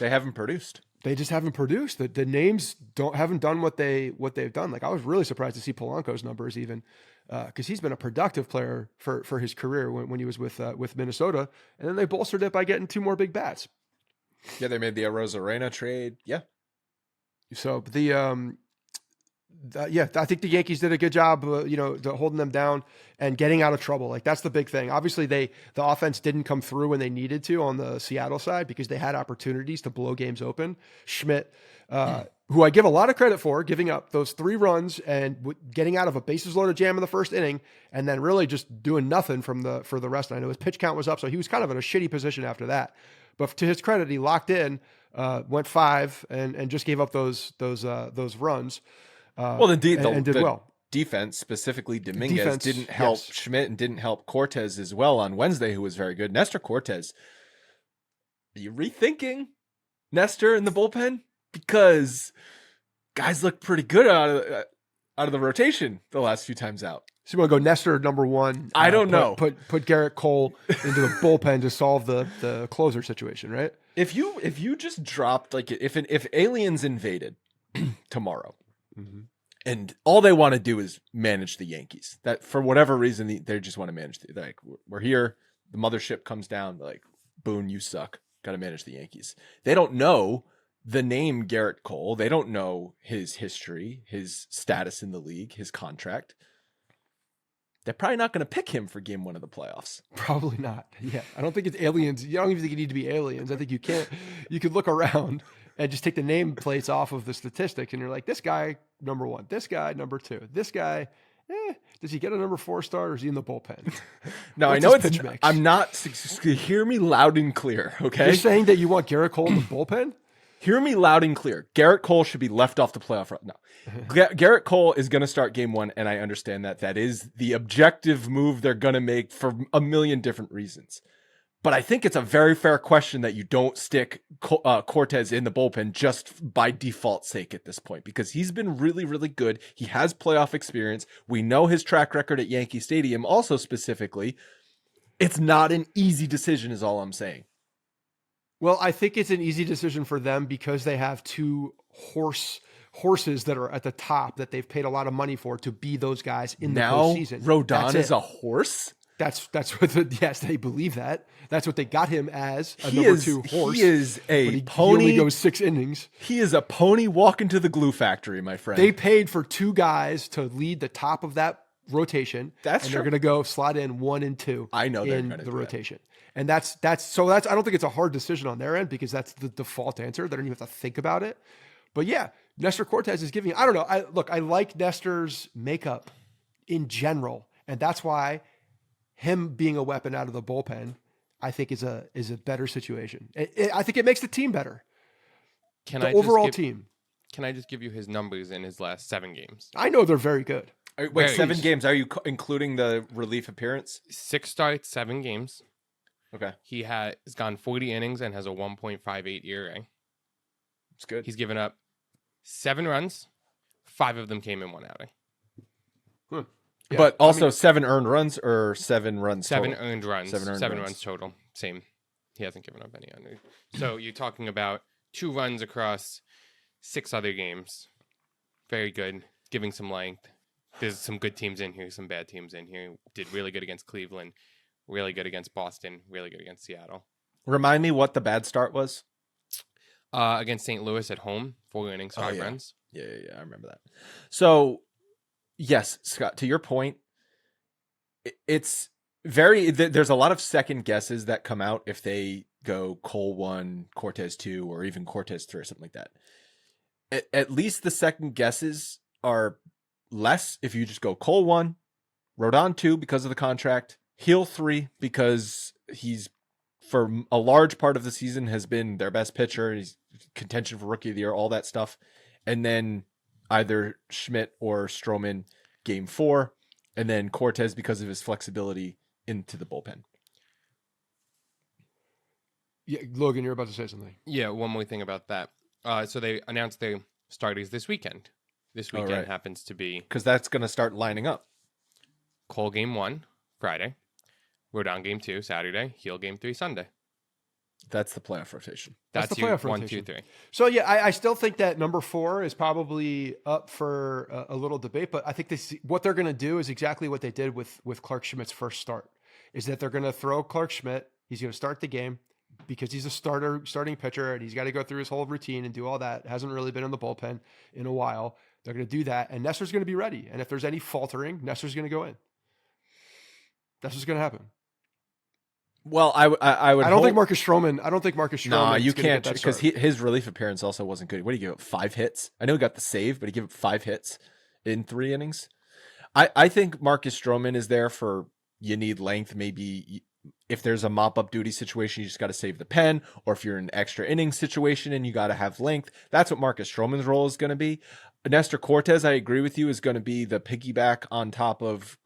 they haven't produced. They just haven't produced. The names haven't done what they've done. Like I was really surprised to see Polanco's numbers even because he's been a productive player for his career when he was with Minnesota, and then they bolstered it by getting 2 more big bats. Yeah, they made the Arozarena trade. Yeah. So I think the Yankees did a good job, holding them down and getting out of trouble. Like that's the big thing. Obviously, the offense didn't come through when they needed to on the Seattle side because they had opportunities to blow games open. Schmidt, who I give a lot of credit for, giving up those 3 runs and getting out of a bases loaded jam in the first inning, and then really just doing nothing for the rest. I know his pitch count was up, so he was kind of in a shitty position after that. But to his credit, he locked in, went 5, and just gave up those runs. Well, and did well. Defense, specifically Dominguez, Defense, didn't help yes. Schmidt and didn't help Cortez as well on Wednesday, who was very good. Nestor Cortez, are you rethinking Nestor in the bullpen? Because guys look pretty good out of the rotation the last few times out. So you want to go Nestor number one? I don't know. Put Garrett Cole into the bullpen to solve the closer situation, right? If you just dropped, like, if aliens invaded tomorrow, and all they want to do is manage the Yankees, that for whatever reason they just want to manage. They're like, we're here, the mothership comes down. They're like, Boone, you suck. Got to manage the Yankees. They don't know the name Garrett Cole. They don't know his history, his status in the league, his contract. They're probably not going to pick him for game one of the playoffs. Probably not. Yeah. I don't think it's aliens. You don't even think you need to be aliens. I think you could look around and just take the nameplates off of the statistics and you're like, this guy, number one, this guy, number two, this guy, does he get a number 4 start or is he in the bullpen? No, I know it's, I'm not, hear me loud and clear. Okay. You're saying that you want Garrett Cole in the bullpen? Hear me loud and clear. Garrett Cole should be left off the playoff run. No. Garrett Cole is going to start game one, and I understand that. That is the objective move they're going to make for a million different reasons. But I think it's a very fair question that you don't stick Cortez in the bullpen just by default sake at this point, because he's been really, really good. He has playoff experience. We know his track record at Yankee Stadium also specifically. It's not an easy decision is all I'm saying. Well, I think it's an easy decision for them because they have two horses that are at the top that they've paid a lot of money for to be those guys in the postseason. Rodon is a horse? That's what yes, they believe that. That's what they got him as, a number 2 horse. He is a pony. He only goes 6 innings. He is a pony walking to the glue factory, my friend. They paid for 2 guys to lead the top of that rotation. That's and true. They're going to go slot in 1 and 2 I know in the rotation. And that's I don't think it's a hard decision on their end because that's the default answer. They don't even have to think about it. But yeah, Nestor Cortez is giving, I don't know. I like Nestor's makeup in general. And that's why him being a weapon out of the bullpen, I think is a better situation. I think it makes the team better. Overall team. Can I just give you his numbers in his last 7 games? I know they're very good. Wait, 7 games. Are you including the relief appearance? 6 starts, 7 games. Okay. He has gone 40 innings and has a 1.58 ERA. It's good. He's given up 7 runs. 5 of them came in 1 outing. Yeah, but also 7 earned runs or 7 runs 7 total? earned runs. 7 runs total. Same. He hasn't given up any under. So you're talking about 2 runs across 6 other games. Very good. Giving some length. There's some good teams in here, some bad teams in here. Did really good against Cleveland. Really good against Boston. Really good against Seattle. Remind me what the bad start was. Against St. Louis at home, 4 innings, 5 runs. Yeah, I remember that. So, yes, Scott, to your point, it's there's a lot of second guesses that come out if they go Cole 1, Cortez 2, or even Cortez 3 or something like that. At least the second guesses are less if you just go Cole 1, Rodon 2 because of the contract, Heel 3 because he's, for a large part of the season, has been their best pitcher. He's contention for Rookie of the Year, all that stuff. And then either Schmidt or Stroman game 4, and then Cortez because of his flexibility into the bullpen. Yeah, Logan, you're about to say something. Yeah, one more thing about that. So they announced their starters this weekend. This weekend happens to be... Because that's going to start lining up. Cole game 1, Friday. Rodon game 2, Saturday. Heel game 3, Sunday. That's the playoff rotation. That's the playoff rotation. 1, 2, 3. So yeah, I still think that number 4 is probably up for a little debate, but I think what they're going to do is exactly what they did with Clark Schmidt's first start, is that they're going to throw Clark Schmidt. He's going to start the game because he's a starting pitcher, and he's got to go through his whole routine and do all that. Hasn't really been in the bullpen in a while. They're going to do that, and Nestor's going to be ready. And if there's any faltering, Nestor's going to go in. That's what's going to happen. Well, I would. I don't think Marcus Stroman. No, you can't, because his relief appearance also wasn't good. What did he give up? 5 hits. I know he got the save, but he gave up 5 hits in 3 innings. I think Marcus Stroman is there for, you need length. Maybe if there's a mop up duty situation, you just got to save the pen, or if you're in an extra inning situation and you got to have length, that's what Marcus Stroman's role is going to be. Nestor Cortez, I agree with you, is going to be the piggyback on top of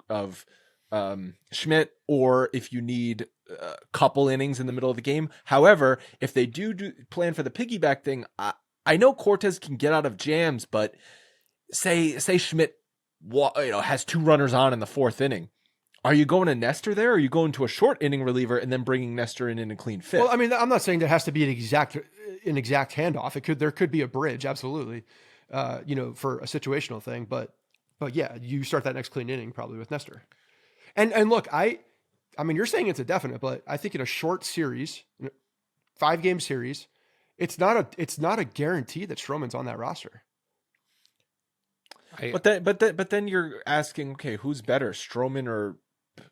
Schmidt, or if you need a couple innings in the middle of the game. However, if they do plan for the piggyback thing, I know Cortez can get out of jams, but say Schmidt has 2 runners on in the 4th inning. Are you going to Nestor there, or are you going to a short inning reliever and then bringing Nestor in a clean 5th? Well, I mean, I'm not saying there has to be an exact handoff. There could be a bridge, absolutely, for a situational thing. But yeah, you start that next clean inning probably with Nestor. And look, I mean, you're saying it's a definite, but I think in a short series, 5-game series, it's not a guarantee that Stroman's on that roster. But then you're asking, okay, who's better, Stroman or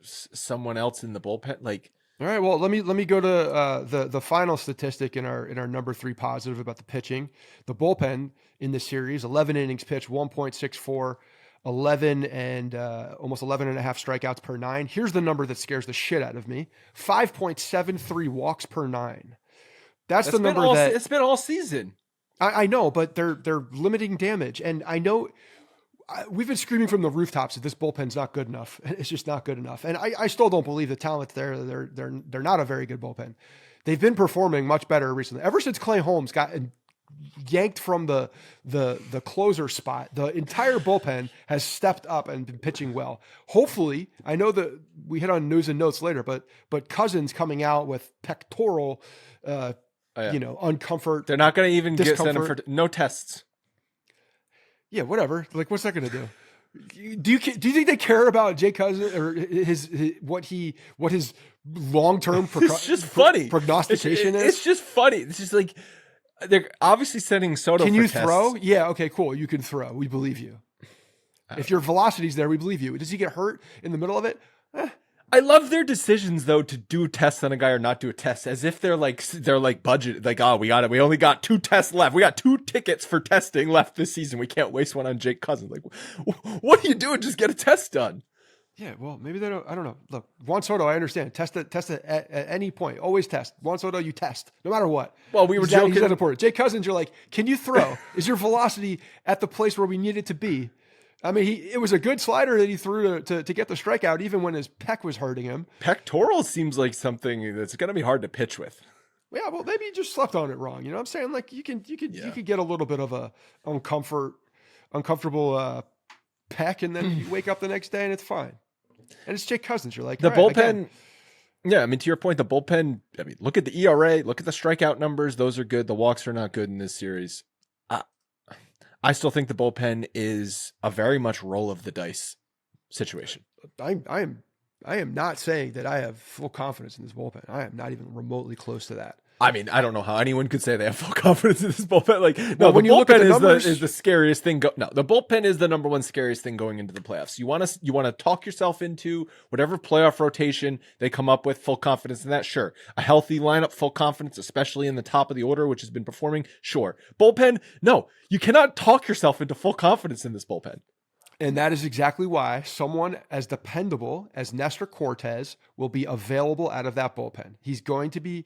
someone else in the bullpen? Like, all right, well, let me go to the final statistic in our number 3 positive about the pitching. The bullpen in this series, 11 innings pitched, 1.64, 11 and almost 11 and a half strikeouts per 9. Here's the number that scares the shit out of me: 5.73 walks per 9. That's the number it's been all season. I know, but they're limiting damage, and I know. We've been screaming from the rooftops that this bullpen's not good enough. It's just not good enough. And I still don't believe the talent's there. They're not a very good bullpen. They've been performing much better recently. Ever since Clay Holmes got yanked from the closer spot, the entire bullpen has stepped up and been pitching well. Hopefully, I know that we hit on news and notes later, but Cousins coming out with pectoral, uncomfort. They're not going to even discomfort. send him for no tests. Yeah, whatever. Like, what's that going to do? Do you think they care about Jay Cousins or what his long-term it's just funny prognostication is? It's just funny. It's just like they're obviously sending Soto. Can for you tests. throw? Yeah. Okay. Cool. You can throw. We believe you. If your velocity's there, we believe you. Does he get hurt in the middle of it? I love their decisions though to do tests on a guy or not do a test, as if they're like budget, like, oh, we got it. We only got 2 tests left. We got 2 tickets for testing left this season. We can't waste one on Jake Cousins. Like, what are you doing? Just get a test done. Yeah, well, maybe they don't. I don't know. Look, Juan Soto, I understand. Test it at any point. Always test. Juan Soto, you test no matter what. Well, we were joking. He's that important. Jake Cousins, you're like, can you throw? Is your velocity at the place where we need it to be? I mean, it was a good slider that he threw to get the strikeout, even when his pec was hurting him. Pectoral seems like something that's going to be hard to pitch with. Yeah, well, maybe you just slept on it wrong. You know what I'm saying? Like you could get a little bit of a uncomfortable pec, and then you wake up the next day and it's fine. And it's Jake Cousins. You're like, the bullpen. Again. Yeah, I mean, to your point, the bullpen. I mean, look at the ERA. Look at the strikeout numbers. Those are good. The walks are not good in this series. I still think the bullpen is a very much roll of the dice situation. I am not saying that I have full confidence in this bullpen. I am not even remotely close to that. I mean, I don't know how anyone could say they have full confidence in this bullpen. Like, no, well, when the you look at bullpen the numbers, is the scariest thing. No, the bullpen is the number one scariest thing going into the playoffs. You want to talk yourself into whatever playoff rotation they come up with, full confidence in that. Sure, a healthy lineup, full confidence, especially in the top of the order, which has been performing. Sure, bullpen. No, you cannot talk yourself into full confidence in this bullpen. And that is exactly why someone as dependable as Nestor Cortez will be available out of that bullpen. He's going to be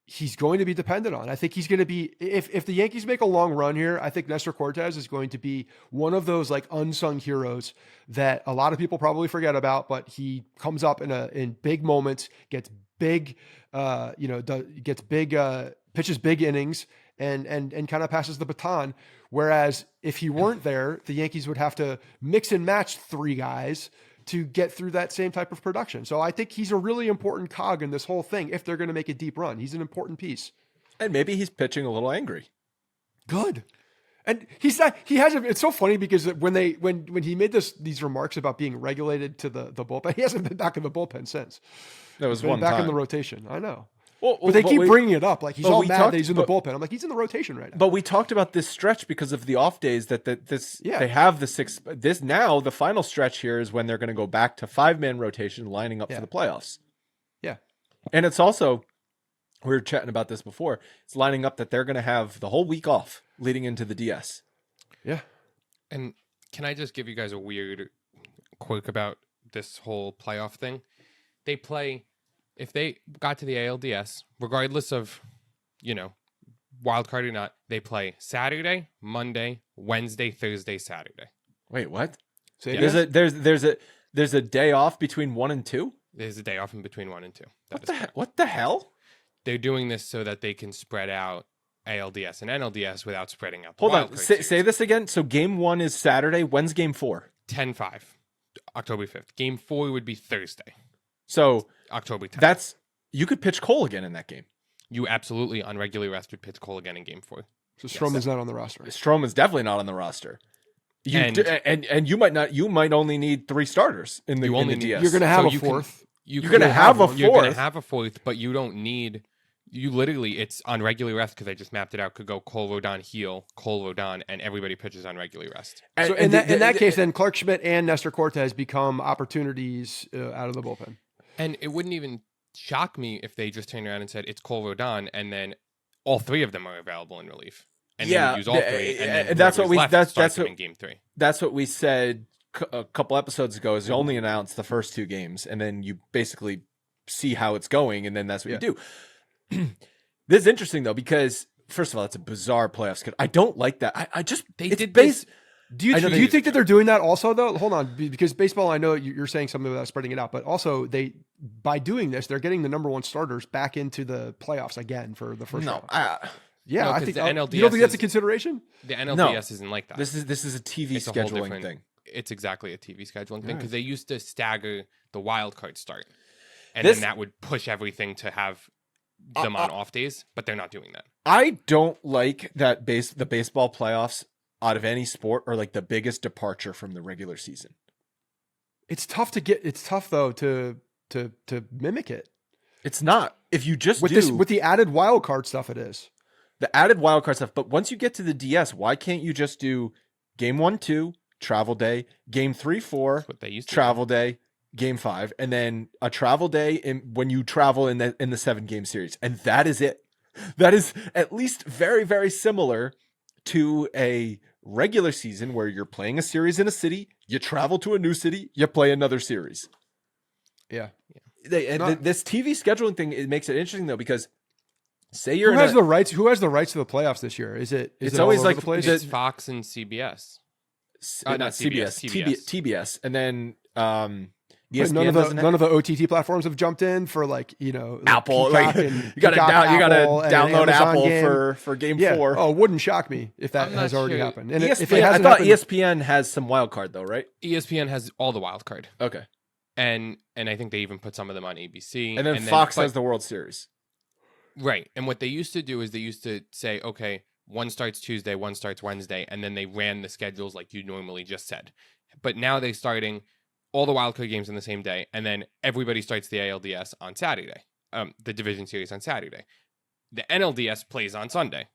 dependent on. I think he's going to be, if the Yankees make a long run here, I think Nestor Cortez is going to be one of those like unsung heroes that a lot of people probably forget about, but he comes up in big moments, gets big, pitches big innings and kind of passes the baton. Whereas if he weren't there, the Yankees would have to mix and match 3 guys to get through that same type of production. So I think he's a really important cog in this whole thing. If they're going to make a deep run, he's an important piece. And maybe he's pitching a little angry. Good. And he's not, he hasn't, it's so funny because when he made these remarks about being regulated to the bullpen, he hasn't been back in the bullpen since. That was he's been one back time in the rotation. I know. Well, but they keep bringing it up. Like he's all mad that he's in the bullpen. I'm like, he's in the rotation right now. But we talked about this stretch because of the off days they have the 6. This now the final stretch here is when they're going to go back to 5-man rotation, lining up for the playoffs. Yeah, and it's also, we were chatting about this before. It's lining up that they're going to have the whole week off leading into the DS. Yeah, and can I just give you guys a weird quirk about this whole playoff thing? They play. If they got to the ALDS, regardless of, wild card or not, they play Saturday, Monday, Wednesday, Thursday, Saturday. Wait, what? So Yeah. There's a day off between 1 and 2. There's a day off in between 1 and 2. What the hell? They're doing this so that they can spread out ALDS and NLDS without spreading out the Hold wild on. card Say series. this again. So game 1 is Saturday. When's game 4? 10-5, October 5th. Game 4 would be Thursday, So October 10th. you could pitch Cole again in that game. You absolutely, on regular rest, would pitch Cole again in game 4. So Stroman's not on the roster. Stroman's definitely not on the roster. And- And you might not. You might only need 3 starters in the, You in only the need- DS. You're going to have So a you can- fourth. You're gonna have a You're going to fourth. have a fourth, but you don't need... You literally, it's on regular rest because I just mapped it out. Could go Cole, Rodon, heel, Cole, Rodon, and everybody pitches on regular rest. And- So and in that case, then Clark Schmidt and Nestor Cortez become opportunities out of the bullpen. And it wouldn't even shock me if they just turned around and said it's Cole, Rodon, and then all 3 of them are available in relief. And Yeah, they would use all 3. And then that's what whoever's we- left that's starts them what- in game 3. that's what we said a couple episodes ago. Is you only announce the first 2 games, and then you basically see how it's going, and then that's what you do. This is interesting though because first of all, it's a bizarre playoff schedule. I don't like that. I just They it's did base. this- Do you I know do they- you think that they're doing that also though? Hold on, because baseball, I know you're saying something without spreading it out, but also by doing this, they're getting the number 1 starters back into the playoffs again for the first No, round. Yeah, No, I 'cause think the you don't NLDS think that's a is- consideration? The NLDS isn't like that. this is a TV It's a whole scheduling different- thing. It's exactly a TV scheduling thing Nice. because they used to stagger the wild card start, and This- then that would push everything to have them on off days. But they're not doing that. I don't like that the baseball playoffs out of any sport are like the biggest departure from the regular season. It's tough though to mimic it. It's not. If you just With do with the added wild card stuff it is. the added wildcard stuff, but once you get to the DS, why can't you just do game 1, 2, travel day, game 3, 4, That's what they used to. travel day, game 5, and then a travel day when you travel in the 7-game series, and that is it. That is at least very, very similar to a regular season where you're playing a series in a city, you travel to a new city, you play another series. Yeah. This TV scheduling thing, it makes it interesting though, because say you're Who in has the rights? Who has the rights to the playoffs this year? Is it It's all always over like the place? It's Fox and CBS. not CBS, TBS, and then But ESPN none of the OTT platforms have jumped in for like Apple. Peacock Like, and you gotta Apple and download Amazon Apple game. for game Yeah. 4. Oh, it wouldn't shock me if that I'm not has already sure. happened. And ESPN, if it I hasn't thought happened, ESPN has some wild card though, right? ESPN has all the wild card, Okay, and I think they even put some of them on ABC. and then Fox but- has the World Series. Right. And what they used to do is they used to say, okay, one starts Tuesday, one starts Wednesday, and then they ran the schedules like you normally just said. But now they're starting all the wildcard games on the same day, and then everybody starts the ALDS on Saturday, the division series on Saturday. The NLDS plays on Sunday.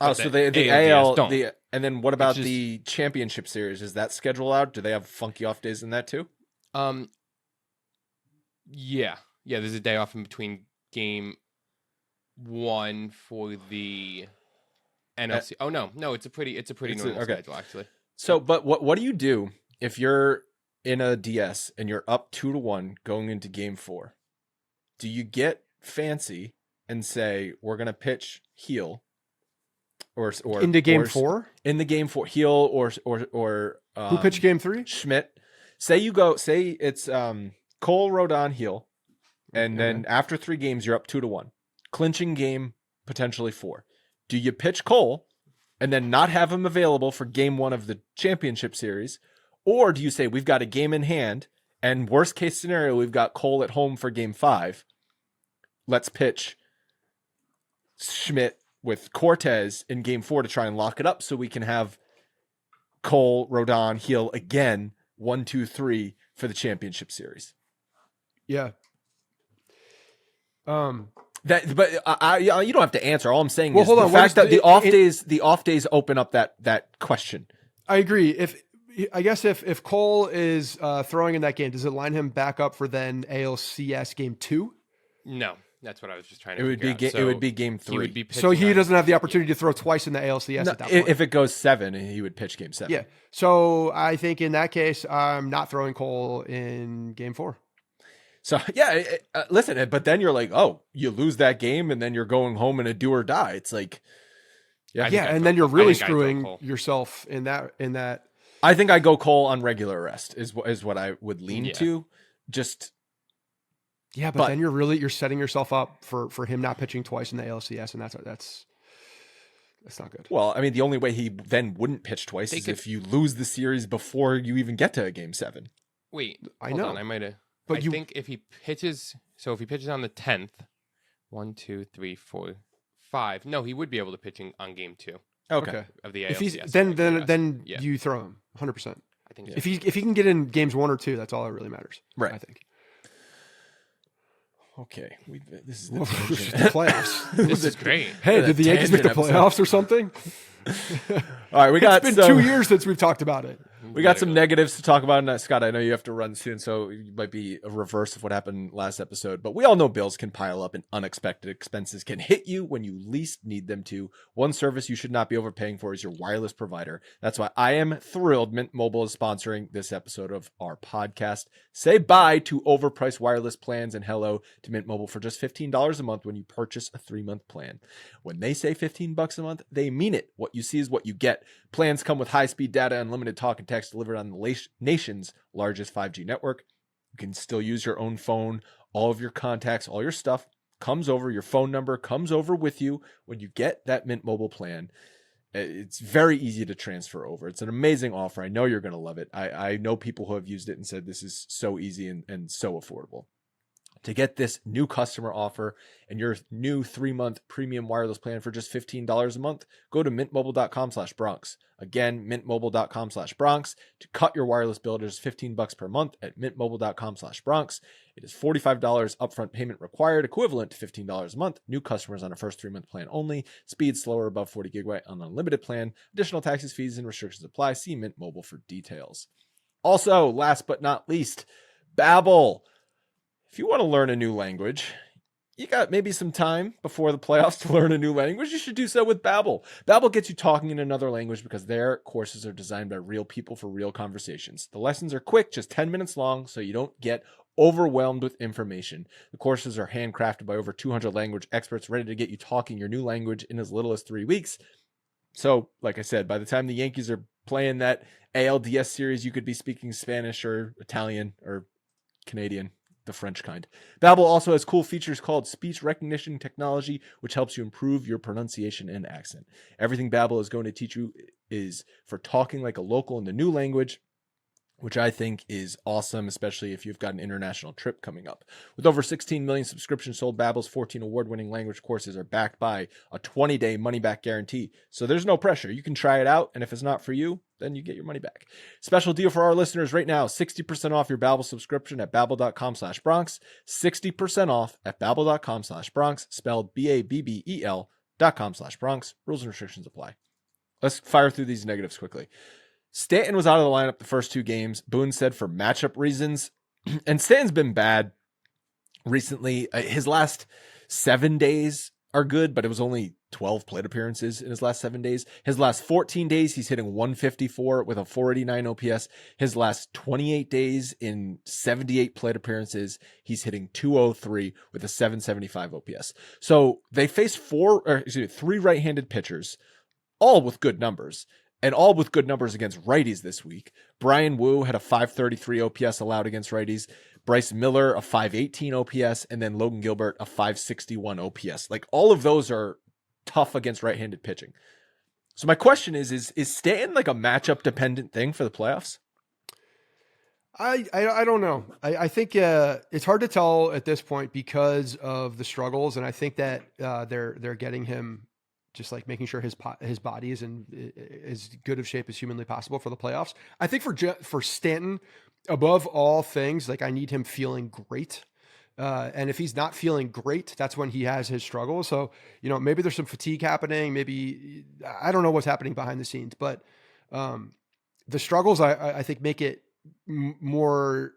Oh, But so the the ALDS AL, don't. and then what about Which is- the championship series? Is that schedule out? Do they have funky off days in that too? Yeah. There's a day off in between game 1 for the NFC. No, it's a pretty It's normal okay. schedule actually. So, but what do you do if you're in a DS and you're up 2-1 going into game 4? Do you get fancy and say we're gonna pitch heel, or into game or- 4, in the game 4 heel or who pitched game 3? Schmidt? Say it's Cole, Rodon, heel, and then after 3 games you're up 2-1, clinching game potentially 4. Do you pitch Cole and then not have him available for game 1 of the championship series? Or do you say we've got a game in hand and worst case scenario, we've got Cole at home for game 5. Let's pitch Schmidt with Cortez in game 4 to try and lock it up so we can have Cole, Rodon, heel again, 1, 2, 3 for the championship series. Yeah. But you don't have to answer. All I'm saying Well, is hold the on, what fact is that the- the off days open up that question. I agree. If Cole is throwing in that game, does it line him back up for then ALCS game 2? No, that's what I was just trying to. It would be figure out. it would be game He would 3. be So he pitching on- doesn't have the opportunity to throw twice in the ALCS No, at that point. if it goes 7, he would pitch game 7. Yeah. So I think in that case, I'm not throwing Cole in game 4. So yeah, listen, but then you're like, oh, you lose that game, and then you're going home in a do or die. It's like, Yeah. Yeah, I'd and go then you're Cole. really I think I'd go screwing Cole. yourself in that. I think I go Cole on regular arrest is what I would lean Yeah. to. Just Yeah, but But- then you're setting yourself up for him not pitching twice in the ALCS, and that's not good. well, I mean, the only way he then wouldn't pitch twice They is could- if you lose the series before you even get to a game 7. Wait, I hold know. on. I might have. But I you- think if he pitches, so if he pitches on the 10th, 1, 2, 3, 4, 5. No, he would be able to pitch on game 2 Okay. of the If ALCS. he's then Yeah. you throw him 100%. I think If he can get in games 1 or 2, that's all that really matters. Right. I think. Okay. This is Well, the it's just the playoffs. this is great. Hey, The did the Yankees make the tangent playoffs or something? All right, we got It's been 2 years since we've talked about it. We got some Literally. negatives to talk about. And Scott, I know you have to run soon, so it might be a reverse of what happened last episode. But we all know bills can pile up and unexpected expenses can hit you when you least need them to. One service you should not be overpaying for is your wireless provider. That's why I am thrilled Mint Mobile is sponsoring this episode of our podcast. Say bye to overpriced wireless plans and hello to Mint Mobile for just $15 a month when you purchase a 3-month plan. When they say $15 a month, they mean it. What you see is what you get. Plans come with high-speed data, unlimited talk and text delivered on the nation's largest 5G network. You can still use your own phone. All of your contacts, all your stuff comes over. Your phone number comes over with you when you get that Mint Mobile plan. It's very easy to transfer over. It's an amazing offer. I know you're going to love it. I know people who have used it and said this is so easy and so affordable. To get this new customer offer and your new 3-month premium wireless plan for just $15 a month, go to mintmobile.com/Bronx. Again, mintmobile.com/Bronx to cut your wireless bill to just $15 per month at mintmobile.com/Bronx. It is $45 upfront payment required, equivalent to $15 a month. New customers on a first 3-month plan only. Speed slower above 40 gigabyte on unlimited plan. Additional taxes, fees, and restrictions apply. See Mint Mobile for details. Also, last but not least, Babbel. If you want to learn a new language, you got maybe some time before the playoffs to learn a new language, you should do so with Babbel. Babbel gets you talking in another language because their courses are designed by real people for real conversations. The lessons are quick, just 10 minutes long, so you don't get overwhelmed with information. The courses are handcrafted by over 200 language experts ready to get you talking your new language in as little as 3 weeks. So, like I said, by the time the Yankees are playing that ALDS series, you could be speaking Spanish or Italian or Canadian, the French kind. Babbel also has cool features called speech recognition technology, which helps you improve your pronunciation and accent. Everything Babbel is going to teach you is for talking like a local in the new language, which I think is awesome, especially if you've got an international trip coming up. With over 16 million subscriptions sold, Babbel's 14 award-winning language courses are backed by a 20-day money-back guarantee. So there's no pressure. You can try it out, and if it's not for you, then you get your money back. Special deal for our listeners right now, 60% off your Babbel subscription at babbel.com/Bronx. 60% off at babbel.com/Bronx, spelled BABBEL.com/Bronx. Rules and restrictions apply. Let's fire through these negatives quickly. Stanton was out of the lineup the first 2 games. Boone said for matchup reasons. And Stanton's been bad recently. His last 7 days are good, but it was only 12 plate appearances in his last 7 days. His last 14 days, he's hitting 154 with a 489 OPS. His last 28 days in 78 plate appearances, he's hitting 203 with a 775 OPS. So they face 3 right-handed pitchers, all with good numbers. And all with good numbers against righties this week. Brian Wu had a 533 OPS allowed against righties. Bryce Miller, a 518 OPS. And then Logan Gilbert, a 561 OPS. Like, all of those are tough against right-handed pitching. So my question is Stanton like a matchup dependent thing for the playoffs? I don't know. I think it's hard to tell at this point because of the struggles. And I think that they're getting him just like making sure his body is in as good of shape as humanly possible for the playoffs. I think for Stanton, above all things, like I need him feeling great. And if he's not feeling great, that's when he has his struggles. So, maybe there's some fatigue happening. Maybe, I don't know what's happening behind the scenes, but the struggles I think make it more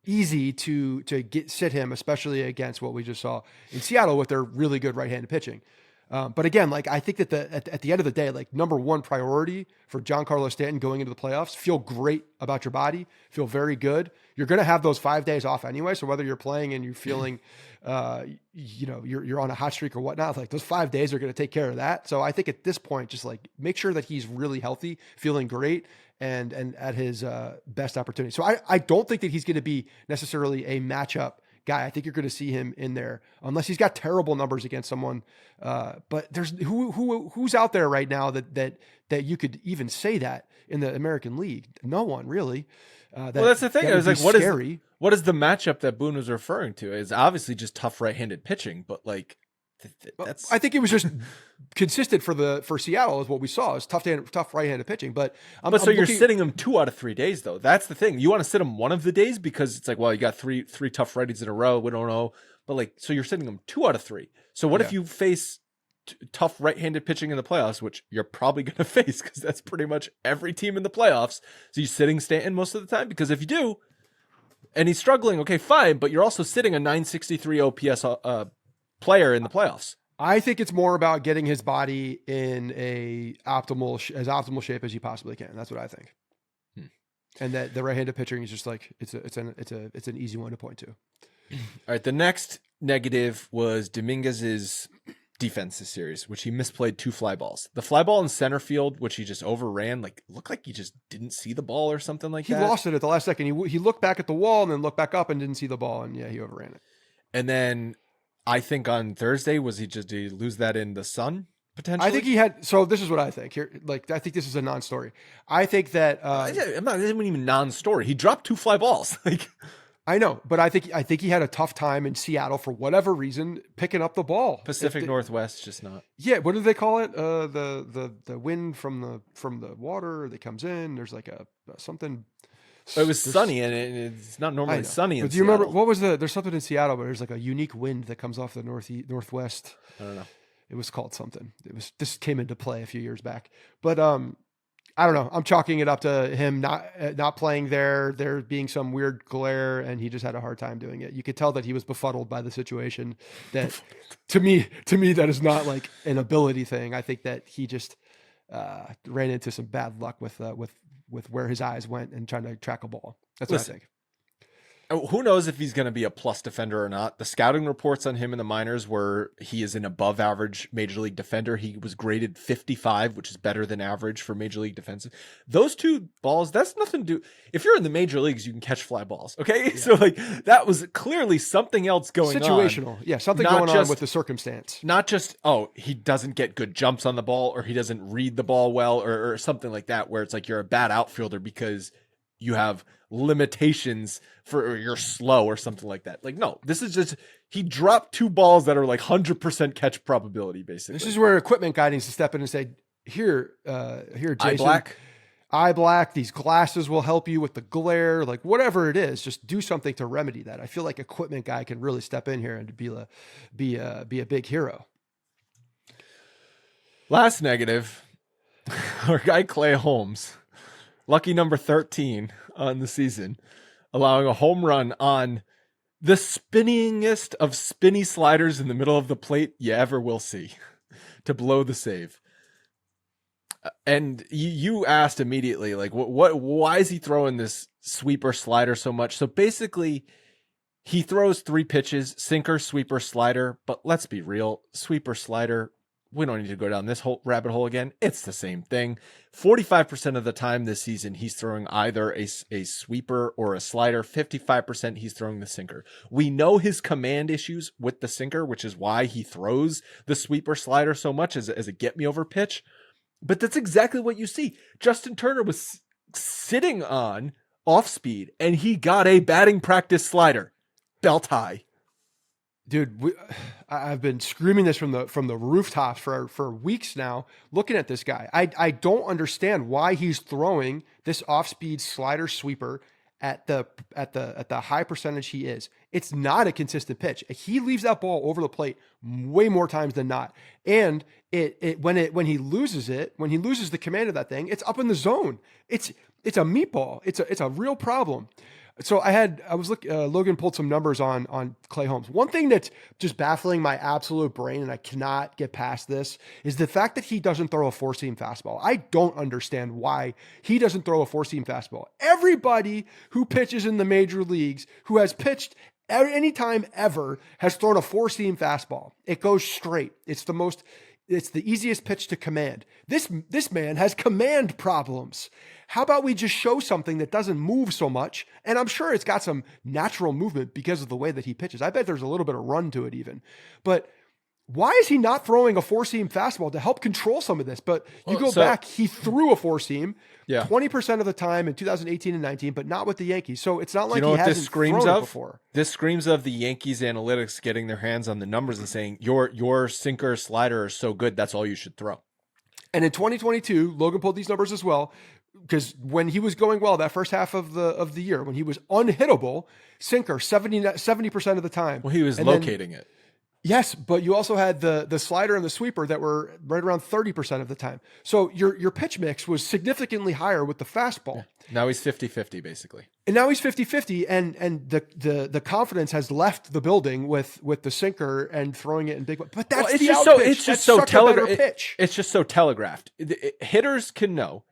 easy to sit him, especially against what we just saw in Seattle with their really good right-handed pitching. But again, like I think that at the end of the day, like number one priority for Giancarlo Stanton going into the playoffs, feel great about your body, feel very good. You're going to have those 5 days off anyway. So whether you're playing and you're feeling, you're on a hot streak or whatnot, like those 5 days are going to take care of that. So I think at this point, just like make sure that he's really healthy, feeling great, and at his best opportunity. So I don't think that he's going to be necessarily a matchup guy. I think you're going to see him in there unless he's got terrible numbers against someone. But there's who's out there right now that you could even say that in the American League. No one really. Well, that's the thing. That I was would like, be what is the matchup that Boone was referring to? It's obviously just tough right-handed pitching, but like that's. I think it was just consistent for Seattle is what we saw. It's tough right-handed pitching, but you're sitting him 2 out of 3 days though. That's the thing. You want to sit him one of the days because it's like, well, you got three tough righties in a row. We don't know, but like, so you're sitting him 2 out of 3. So what if you face tough right-handed pitching in the playoffs, which you're probably going to face because that's pretty much every team in the playoffs. So you're sitting Stanton most of the time because if you do, and he's struggling, okay, fine, but you're also sitting a 963 OPS player in the playoffs. I think it's more about getting his body in a optimal shape as he possibly can. That's what I think. And that the right-handed pitching is just like it's an easy one to point to. All right, the next negative was Dominguez's defense this series, which he misplayed 2 fly balls. The fly ball in center field, which he just overran, like looked like he just didn't see the ball or something like that. He lost it at the last second. He looked back at the wall and then looked back up and didn't see the ball, and he overran it. And then I think on Thursday, did he lose that in the sun potentially? I think he had. So this is what I think here. Like I think this is a non-story. I think that I'm not even non-story. He dropped 2 fly balls. Like I know, but I think he had a tough time in Seattle for whatever reason picking up the ball. Pacific Northwest, just not. Yeah, what do they call it? The wind from the water that comes in. There's like a something. It was sunny, and it's not normally sunny. But do you remember what was there's something in Seattle, but there's like a unique wind that comes off the northwest. I don't know. It was called something. This came into play a few years back, but I don't know. I'm chalking it up to him not playing there being some weird glare, and he just had a hard time doing it. You could tell that he was befuddled by the situation. That to me, that is not like an ability thing. I think that he just ran into some bad luck with where his eyes went and trying to track a ball. That's what I think. Who knows if he's going to be a plus defender or not? The scouting reports on him in the minors were he is an above average major league defender. He was graded 55, which is better than average for major league defensive. Those 2 balls, that's nothing to do. If you're in the major leagues, you can catch fly balls. Okay. Yeah. So like that was clearly something else going on. Situational. Yeah. Something going on with the circumstance. Not just, he doesn't get good jumps on the ball or he doesn't read the ball well or something like that, where it's like you're a bad outfielder because you have limitations or you're slow or something like that. Like, no, this is just, he dropped 2 balls that are like 100% catch probability, basically. This is where equipment guy needs to step in and say, here, Jason. Eye black, these glasses will help you with the glare, like whatever it is, just do something to remedy that. I feel like equipment guy can really step in here and be a big hero. Last negative, our guy Clay Holmes. Lucky number 13 on the season, allowing a home run on the spinningest of spinny sliders in the middle of the plate you ever will see to blow the save. And you asked immediately, like, why is he throwing this sweeper slider so much? So basically, he throws 3 pitches, sinker, sweeper, slider. But let's be real, sweeper, slider, we don't need to go down this whole rabbit hole again. It's the same thing. 45% of the time this season, he's throwing either a sweeper or a slider. 55% he's throwing the sinker. We know his command issues with the sinker, which is why he throws the sweeper slider so much as a get-me-over pitch. But that's exactly what you see. Justin Turner was sitting on off speed, and he got a batting practice slider. Belt high. Dude, I've been screaming this from the rooftops for weeks now, looking at this guy. I don't understand why he's throwing this off-speed slider sweeper at the high percentage he is. It's not a consistent pitch. He leaves that ball over the plate way more times than not. And when he loses the command of that thing, it's up in the zone. It's a meatball. It's a real problem. So Logan pulled some numbers on Clay Holmes. One thing that's just baffling my absolute brain, and I cannot get past this, is the fact that he doesn't throw a 4-seam fastball. I don't understand why he doesn't throw a 4-seam fastball. Everybody who pitches in the major leagues, who has pitched any time ever, has thrown a 4-seam fastball. It goes straight. It's the easiest pitch to command. This man has command problems. How about we just show something that doesn't move so much? And I'm sure it's got some natural movement because of the way that he pitches. I bet there's a little bit of run to it even. But why is he not throwing a 4-seam fastball to help control some of this? But you go back, he threw a 4-seam 20% of the time in 2018 and 19, but not with the Yankees. So it's not like he hasn't thrown it before. This screams of the Yankees analytics getting their hands on the numbers and saying, your sinker slider is so good, that's all you should throw. And in 2022, Logan pulled these numbers as well, because when he was going well that first half of the year, when he was unhittable, sinker 70% of the time. Well, he was locating it. Yes, but you also had the slider and the sweeper that were right around 30% of the time. So your pitch mix was significantly higher with the fastball. Yeah. Now he's 50-50 basically. And now he's 50-50, and the confidence has left the building with the sinker and throwing it in big. But that's it's the just out so pitch. it's just That's so such a better pitch. It's just so telegraphed. Hitters can know.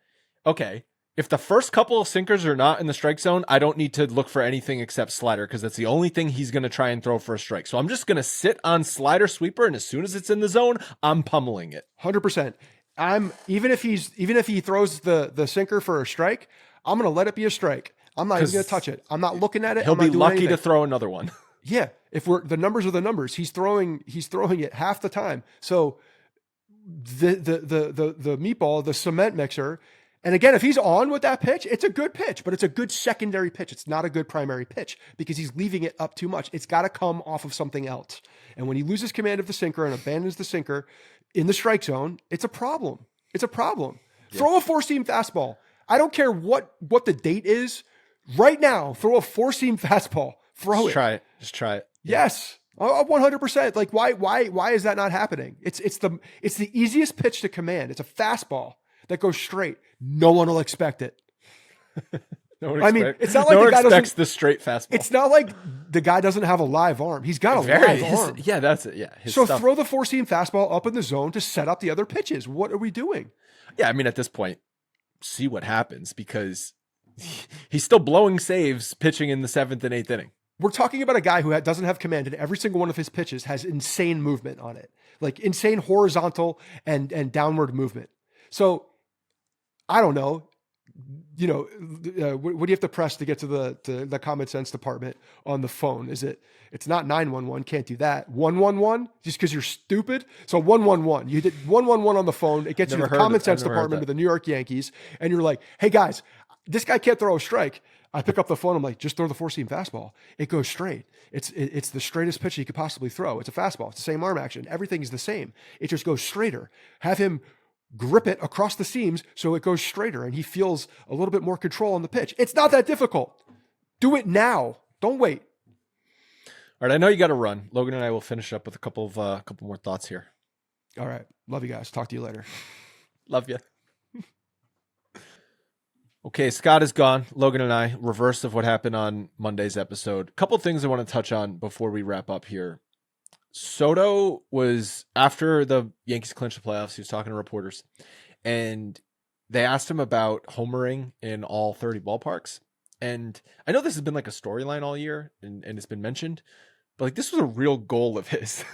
Okay, if the first couple of sinkers are not in the strike zone, I don't need to look for anything except slider, because that's the only thing he's going to try and throw for a strike. So I'm just going to sit on slider sweeper, and as soon as it's in the zone, I'm pummeling it. 100%. Even if he throws the sinker for a strike, I'm going to let it be a strike. I'm not even going to touch it. I'm not looking at it. He'll be lucky to throw another one. Yeah, if the numbers are the numbers, he's throwing it half the time. So the meatball, the cement mixer. And again, if he's on with that pitch, it's a good pitch, but it's a good secondary pitch. It's not a good primary pitch because he's leaving it up too much. It's got to come off of something else. And when he loses command of the sinker and abandons the sinker in the strike zone, it's a problem. It's a problem. Yeah. Throw a 4-seam fastball. I don't care what the date is. Right now, throw a 4-seam fastball. Throw it. Just try it. Yes. 100%. Like why is that not happening? It's the easiest pitch to command. It's a fastball that goes straight. No one will expect it. It's not like the guy expects the straight fastball. It's not like the guy doesn't have a live arm. He's got a live arm. Yeah, that's it. Yeah. So throw the 4-seam fastball up in the zone to set up the other pitches. What are we doing? Yeah, I mean, at this point, see what happens, because he's still blowing saves pitching in the 7th and 8th inning. We're talking about a guy who doesn't have command, and every single one of his pitches has insane movement on it, like insane horizontal and downward movement. So I don't know. What do you have to press to get to the common sense department on the phone? It's not 911. Can't do that. 111 just because you're stupid. So 111. You did 111 on the phone. It gets you to the common sense department of the New York Yankees, and you're like, "Hey guys, this guy can't throw a strike." I pick up the phone. I'm like, "Just throw the 4-seam fastball. It goes straight. It's the straightest pitch he could possibly throw. It's a fastball. It's the same arm action. Everything is the same. It just goes straighter. Have him grip it across the seams so it goes straighter and he feels a little bit more control on the pitch. It's not that difficult. Do it now. Don't wait." All right, I know you got to run. Logan and I will finish up with a couple more thoughts here. All right. Love you guys. Talk to you later. Love you. Okay, Scott is gone. Logan and I, reverse of what happened on Monday's episode. A couple things I want to touch on before we wrap up here. Soto was, after the Yankees clinched the playoffs, he was talking to reporters, and they asked him about homering in all 30 ballparks. And I know this has been like a storyline all year, and it's been mentioned, but like this was a real goal of his.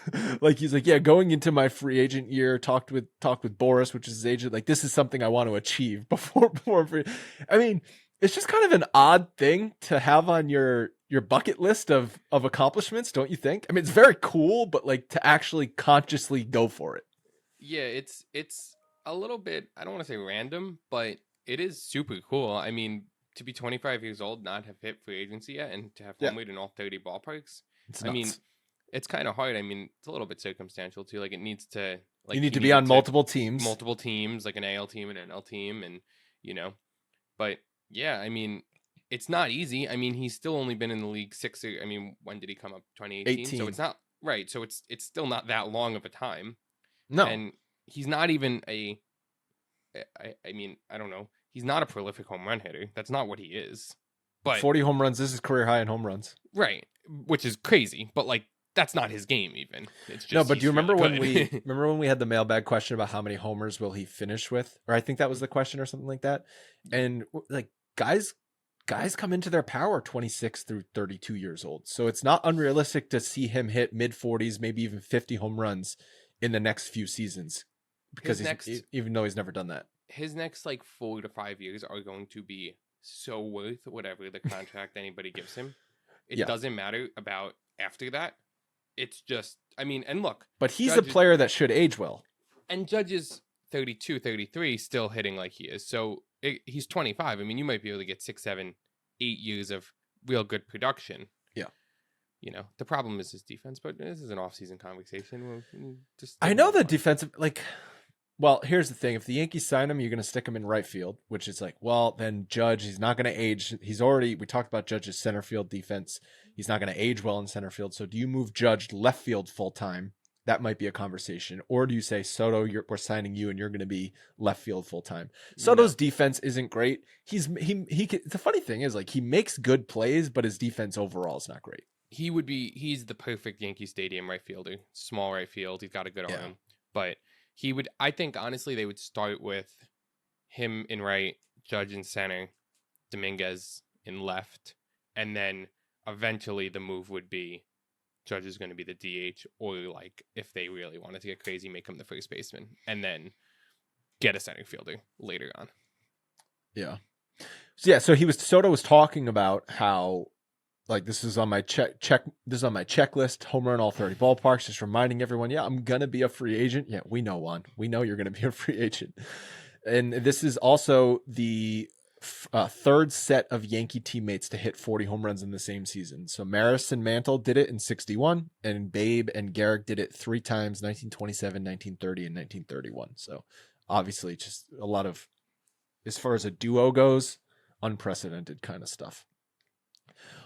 Like he's like, yeah, going into my free agent year, talked with Boris, which is his agent. Like this is something I want to achieve before free. I mean, it's just kind of an odd thing to have on your bucket list of accomplishments, don't you think? I mean, it's very cool, but like to actually consciously go for it. Yeah, it's a little bit, I don't want to say random, but it is super cool. I mean, to be 25 years old, not have hit free agency yet, and to have homered in all 30 ballparks. I mean, it's kind of hard. I mean, it's a little bit circumstantial too. Like it needs to, like you need to be on multiple teams, like an AL team and an NL team, and but yeah, I mean, it's not easy. I mean, he's still only been in the league 6 years. I mean, when did he come up? 2018. So it's not right. So it's still not that long of a time. No, and he's not even I mean, I don't know. He's not a prolific home run hitter. That's not what he is. But 40 home runs. This is career high in home runs. right, which is crazy. But like that's not his game even. It's just No, but do you he's remember really good. when we had the mailbag question about how many homers will he finish with? Or I think that was the question or something like that. And like guys come into their power 26 through 32 years old. So it's not unrealistic to see him hit mid 40s, maybe even 50 home runs in the next few seasons because even though he's never done that. His next like 4 to 5 years are going to be so worth whatever the contract anybody gives him. It doesn't matter about after that. It's just, I mean, and look. But he's a player that should age well. And Judge is 32, 33, still hitting like he is. So he's 25. I mean, you might be able to get 6, 7, 8 years of real good production. Yeah. You know, the problem is his defense, but this is an off-season conversation. I know the defensive, well, here's the thing. If the Yankees sign him, you're going to stick him in right field, which is like, well, then Judge, he's not going to age. We talked about Judge's center field defense. He's not going to age well in center field. So do you move Judge left field full time? That might be a conversation. Or do you say, Soto, we're signing you and you're going to be left field full time? Soto's defense isn't great. The funny thing is, like, he makes good plays, but his defense overall is not great. He's the perfect Yankee Stadium right fielder. Small right field. He's got a good arm. But I think, honestly, they would start with him in right, Judge in center, Dominguez in left, and then eventually the move would be Judge is going to be the DH, or like if they really wanted to get crazy, make him the first baseman, and then get a center fielder later on. Yeah. So Soto was talking about how, like, this is on my this is on my checklist, home run all 30 ballparks, just reminding everyone, I'm going to be a free agent. Yeah, we know, Juan. We know you're going to be a free agent. And this is also the third set of Yankee teammates to hit 40 home runs in the same season. So Maris and Mantle did it in 61, and Babe and Garrick did it 3 times, 1927, 1930, and 1931. So obviously just a lot of, as far as a duo goes, unprecedented kind of stuff.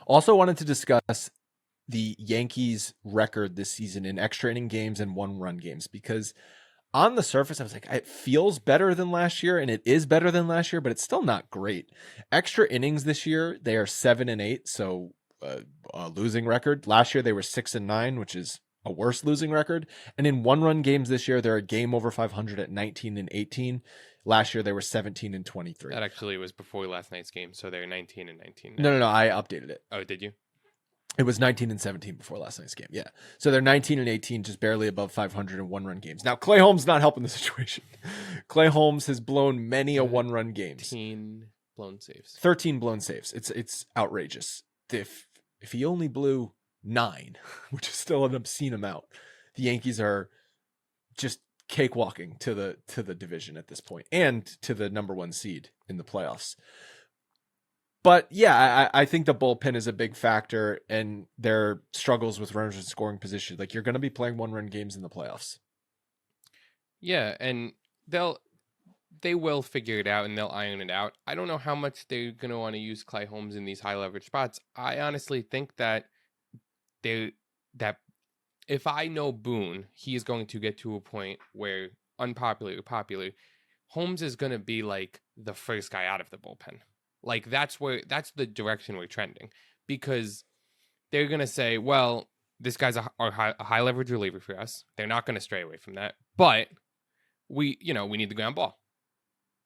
Also wanted to discuss the Yankees record this season in extra inning games and 1-run games, because on the surface, I was like, it feels better than last year, and it is better than last year, but it's still not great. Extra innings this year, they are 7-8, so a losing record. Last year, they were 6-9, which is a worse losing record. And in 1-run games this year, they're a game over 500 at 19-18. Last year, they were 17-23. That actually was before last night's game, so they're 19-19 now. No, I updated it. Oh, did you? It was 19-17 before last night's game. Yeah. So they're 19-18, just barely above 500 in 1-run games. Now, Clay Holmes not helping the situation. Clay Holmes has blown many a 1-run games. 13 blown saves. 13 blown saves. It's outrageous. If he only blew 9, which is still an obscene amount, the Yankees are just cakewalking to the division at this point and to the number 1 seed in the playoffs. But yeah, I think the bullpen is a big factor, and their struggles with runners in scoring position. Like, you're going to be playing 1-run games in the playoffs. Yeah, and they will figure it out and they'll iron it out. I don't know how much they're going to want to use Clay Holmes in these high leverage spots. I honestly think that if I know Boone, he is going to get to a point where, unpopular or popular, Holmes is going to be like the first guy out of the bullpen. Like, that's the direction we're trending, because they're going to say, well, this guy's a high leverage reliever for us. They're not going to stray away from that, but we need the ground ball.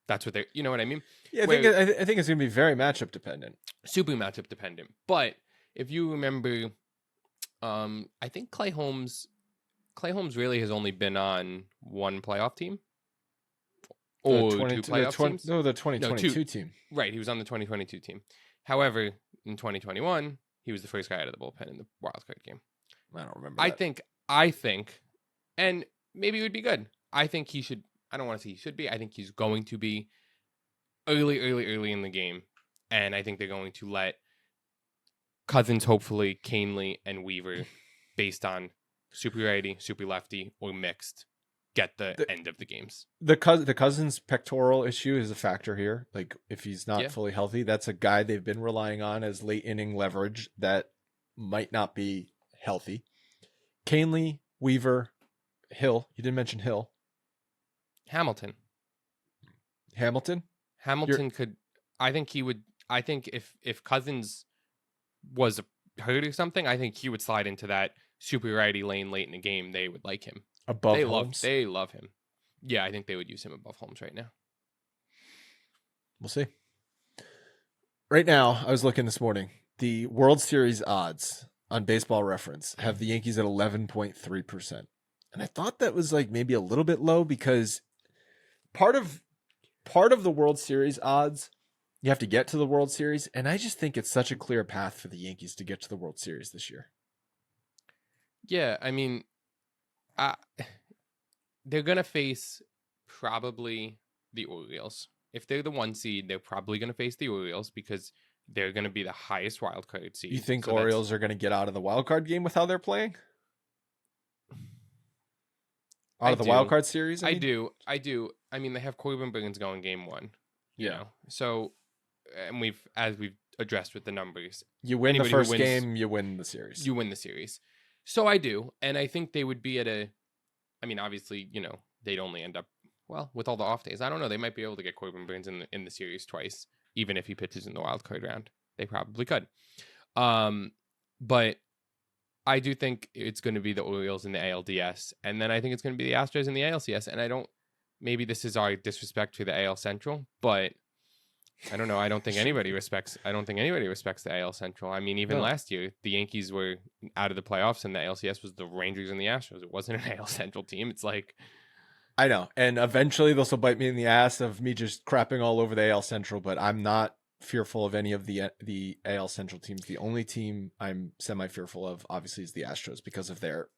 That's what you know what I mean? Yeah, I think it's going to be very matchup dependent. Super matchup dependent. But if you remember, I think Clay Holmes really has only been on one playoff team. Or 2 playoff teams? No, the 2022 team. Right, he was on the 2022 team. However, in 2021, he was the first guy out of the bullpen in the wild card game. I don't remember that. I think, and maybe it would be good. I think he should, I don't want to say he should be, I think he's going to be early in the game. And I think they're going to let Cousins, hopefully, Canely, and Weaver, based on super righty, super lefty, or mixed, get the end of the games. The Cousins pectoral issue is a factor here. Like, if he's not fully healthy, that's a guy they've been relying on as late inning leverage that might not be healthy. Canely, Weaver, Hill. You didn't mention Hill. Hamilton could. I think he would. I think if Cousins was hurt or something, I think he would slide into that super righty lane late in the game. They would like him. Above Holmes. They love him. Yeah, I think they would use him above Holmes right now. We'll see. Right now, I was looking this morning. The World Series odds on Baseball Reference have the Yankees at 11.3%. And I thought that was like maybe a little bit low because part of the World Series odds, you have to get to the World Series. And I just think it's such a clear path for the Yankees to get to the World Series this year. Yeah, I mean, they're going to face probably the Orioles. If they're the 1 seed, they're probably going to face the Orioles because they're going to be the highest wild card seed. You think Orioles are going to get out of the wild card game with how they're playing? Out of the wild card series? I do. I mean, they have Corbin Burns going game 1. You know? So, and as we've addressed with the numbers. You win the first game, you win the series. You win the series. So I do. And I think they would be I mean, obviously, they'd only end up, well, with all the off days. I don't know. They might be able to get Corbin Burns in the series twice, even if he pitches in the wild card round. They probably could. But I do think it's going to be the Orioles in the ALDS, and then I think it's going to be the Astros in the ALCS. And maybe this is our disrespect to the AL Central, but I don't know. I don't think anybody respects the AL Central. I mean, even last year, the Yankees were out of the playoffs, and the ALCS was the Rangers and the Astros. It wasn't an AL Central team. It's like, I know, and eventually this will bite me in the ass of me just crapping all over the AL Central, but I'm not fearful of any of the AL Central teams. The only team I'm semi-fearful of, obviously, is the Astros because of their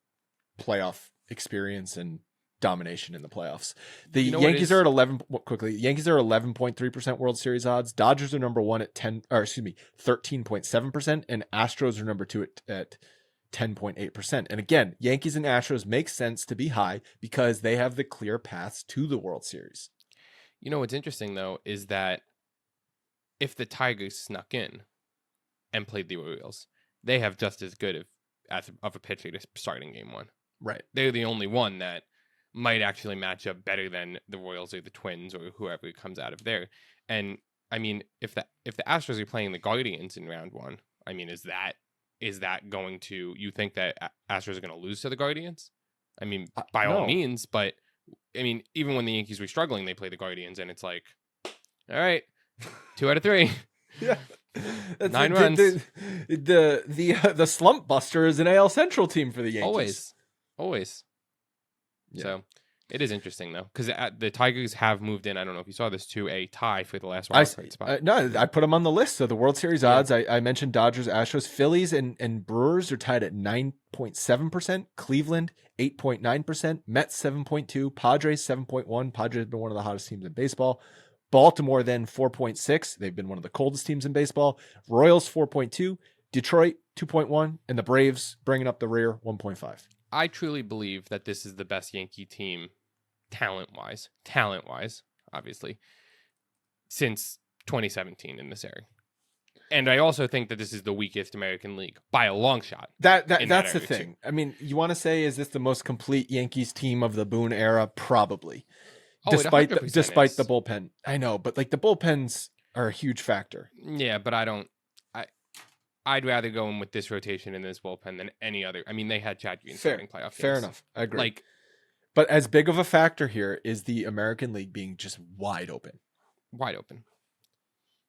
playoff experience and domination in the playoffs. The Yankees are at 11.3% World Series odds. Dodgers are number 1 at 13.7%, and Astros are number 2 at 10.8%. And again, Yankees and Astros make sense to be high because they have the clear paths to the World Series. What's interesting though is that if the Tigers snuck in and played the Orioles, they have just as good of a pitcher to start in game 1. Right. They're the only one that might actually match up better than the Royals or the Twins or whoever comes out of there. And I mean, if the Astros are playing the Guardians in round 1, I mean, is that going to, you think that Astros are going to lose to the Guardians? I mean, by all means, but I mean, even when the Yankees were struggling, they play the Guardians, and it's like, all right, 2 out of 3. Yeah. 9 runs. The slump buster is an AL Central team for the Yankees. Always. Yeah. So it is interesting though, because the Tigers have moved in. I don't know if you saw this, to a tie for the last wild card spot. No, I put them on the list. So the World Series odds, I mentioned Dodgers, Astros, Phillies, and Brewers are tied at 9.7%. Cleveland 8.9%. Mets 7.2%. Padres 7.1%. Padres have been one of the hottest teams in baseball. Baltimore then 4.6%. They've been one of the coldest teams in baseball. Royals 4.2%. Detroit 2.1%, and the Braves bringing up the rear 1.5%. I truly believe that this is the best Yankee team, talent-wise, obviously, since 2017 in this era. And I also think that this is the weakest American League by a long shot. That's the thing. Too. I mean, you want to say, is this the most complete Yankees team of the Boone era? Probably. Despite the bullpen. I know, but like the bullpens are a huge factor. Yeah, but I'd rather go in with this rotation in this bullpen than any other. I mean, they had Chad Green starting playoff games. Fair enough. I agree. But as big of a factor here is the American League being just wide open. Wide open.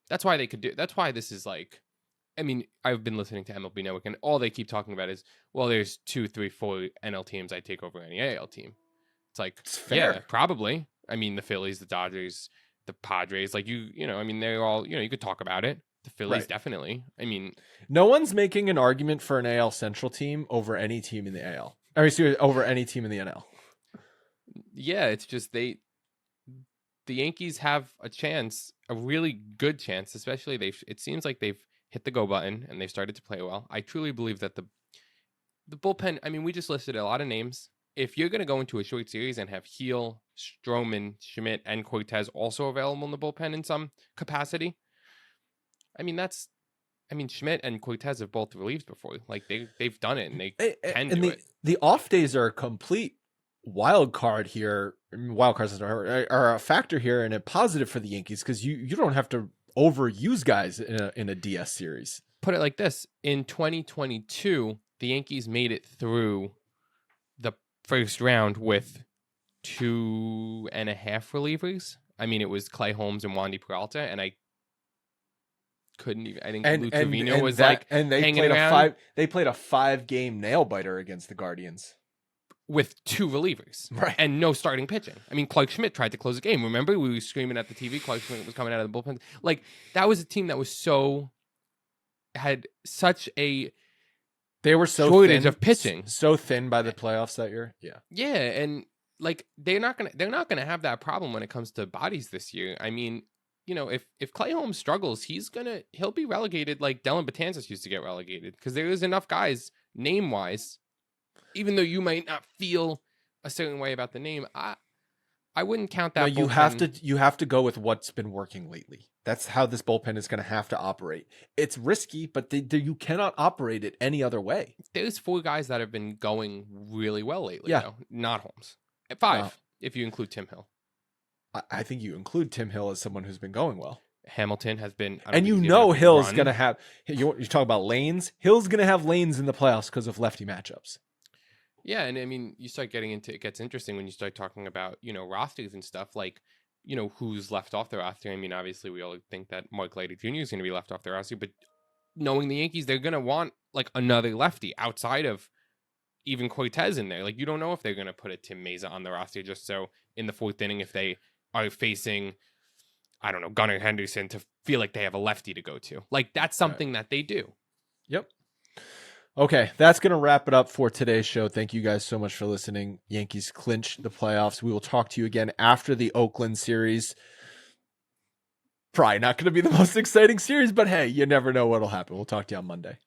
That's why they could do. That's why this is like. I mean, I've been listening to MLB Network, and all they keep talking about is, well, there's 2, 3, 4 NL teams I'd take over any AL team. It's like, it's fair. Yeah, probably. I mean, the Phillies, the Dodgers, the Padres, like I mean, they're all, you could talk about it. The Phillies, definitely. I mean, no one's making an argument for an AL Central team over any team in the AL. Over any team in the NL. Yeah, it's just the Yankees have a chance, a really good chance, especially it seems like they've hit the go button and they've started to play well. I truly believe that the bullpen, I mean, we just listed a lot of names. If you're going to go into a short series and have Heel, Stroman, Schmidt, and Cortez also available in the bullpen in some capacity, I mean, Schmidt and Cortez have both relieved before. Like they've done it, and they can do it. The off days are a complete wild card here. Wild cards are a factor here and a positive for the Yankees because you don't have to overuse guys in a DS series. Put it like this: in 2022, the Yankees made it through the first round with 2.5 relievers. I mean, it was Clay Holmes and Wandy Peralta, and I couldn't even. I think Lou Trevino was hanging around. They played a 5-game nail biter against the Guardians with 2 relievers, right, and no starting pitching. I mean, Clark Schmidt tried to close the game. Remember, we were screaming at the TV. Clark Schmidt was coming out of the bullpen. Like, that was a team that was had such a they were so shortage thin, of pitching, so thin by the playoffs that year. Yeah, and like they're not gonna have that problem when it comes to bodies this year. I mean, you know, if Clay Holmes struggles, he'll be relegated like Dellin Betances used to get relegated, because there is enough guys name wise. Even though you might not feel a certain way about the name, I wouldn't count that. No, you have to go with what's been working lately. That's how this bullpen is going to have to operate. It's risky, but you cannot operate it any other way. There's 4 guys that have been going really well lately. Yeah, though. Not Holmes. 5 if you include Tim Hill. I think you include Tim Hill as someone who's been going well. Hamilton has been, and you know Hill's going to have. You're talking about lanes. Hill's going to have lanes in the playoffs because of lefty matchups. Yeah, and I mean, you start getting into it gets interesting when you start talking about, you know, rosters and stuff, like, you know, who's left off the roster. I mean, obviously, we all think that Mark Leiter Jr. is going to be left off the roster, but knowing the Yankees, they're going to want like another lefty outside of even Cortez in there. Like, you don't know if they're going to put a Tim Meza on the roster just so in the 4th inning, if they are facing, I don't know, Gunnar Henderson, to feel like they have a lefty to go to. Like, that's something that they do. Yep. Okay, that's going to wrap it up for today's show. Thank you guys so much for listening. Yankees clinch the playoffs. We will talk to you again after the Oakland series. Probably not going to be the most exciting series, but hey, you never know what'll happen. We'll talk to you on Monday.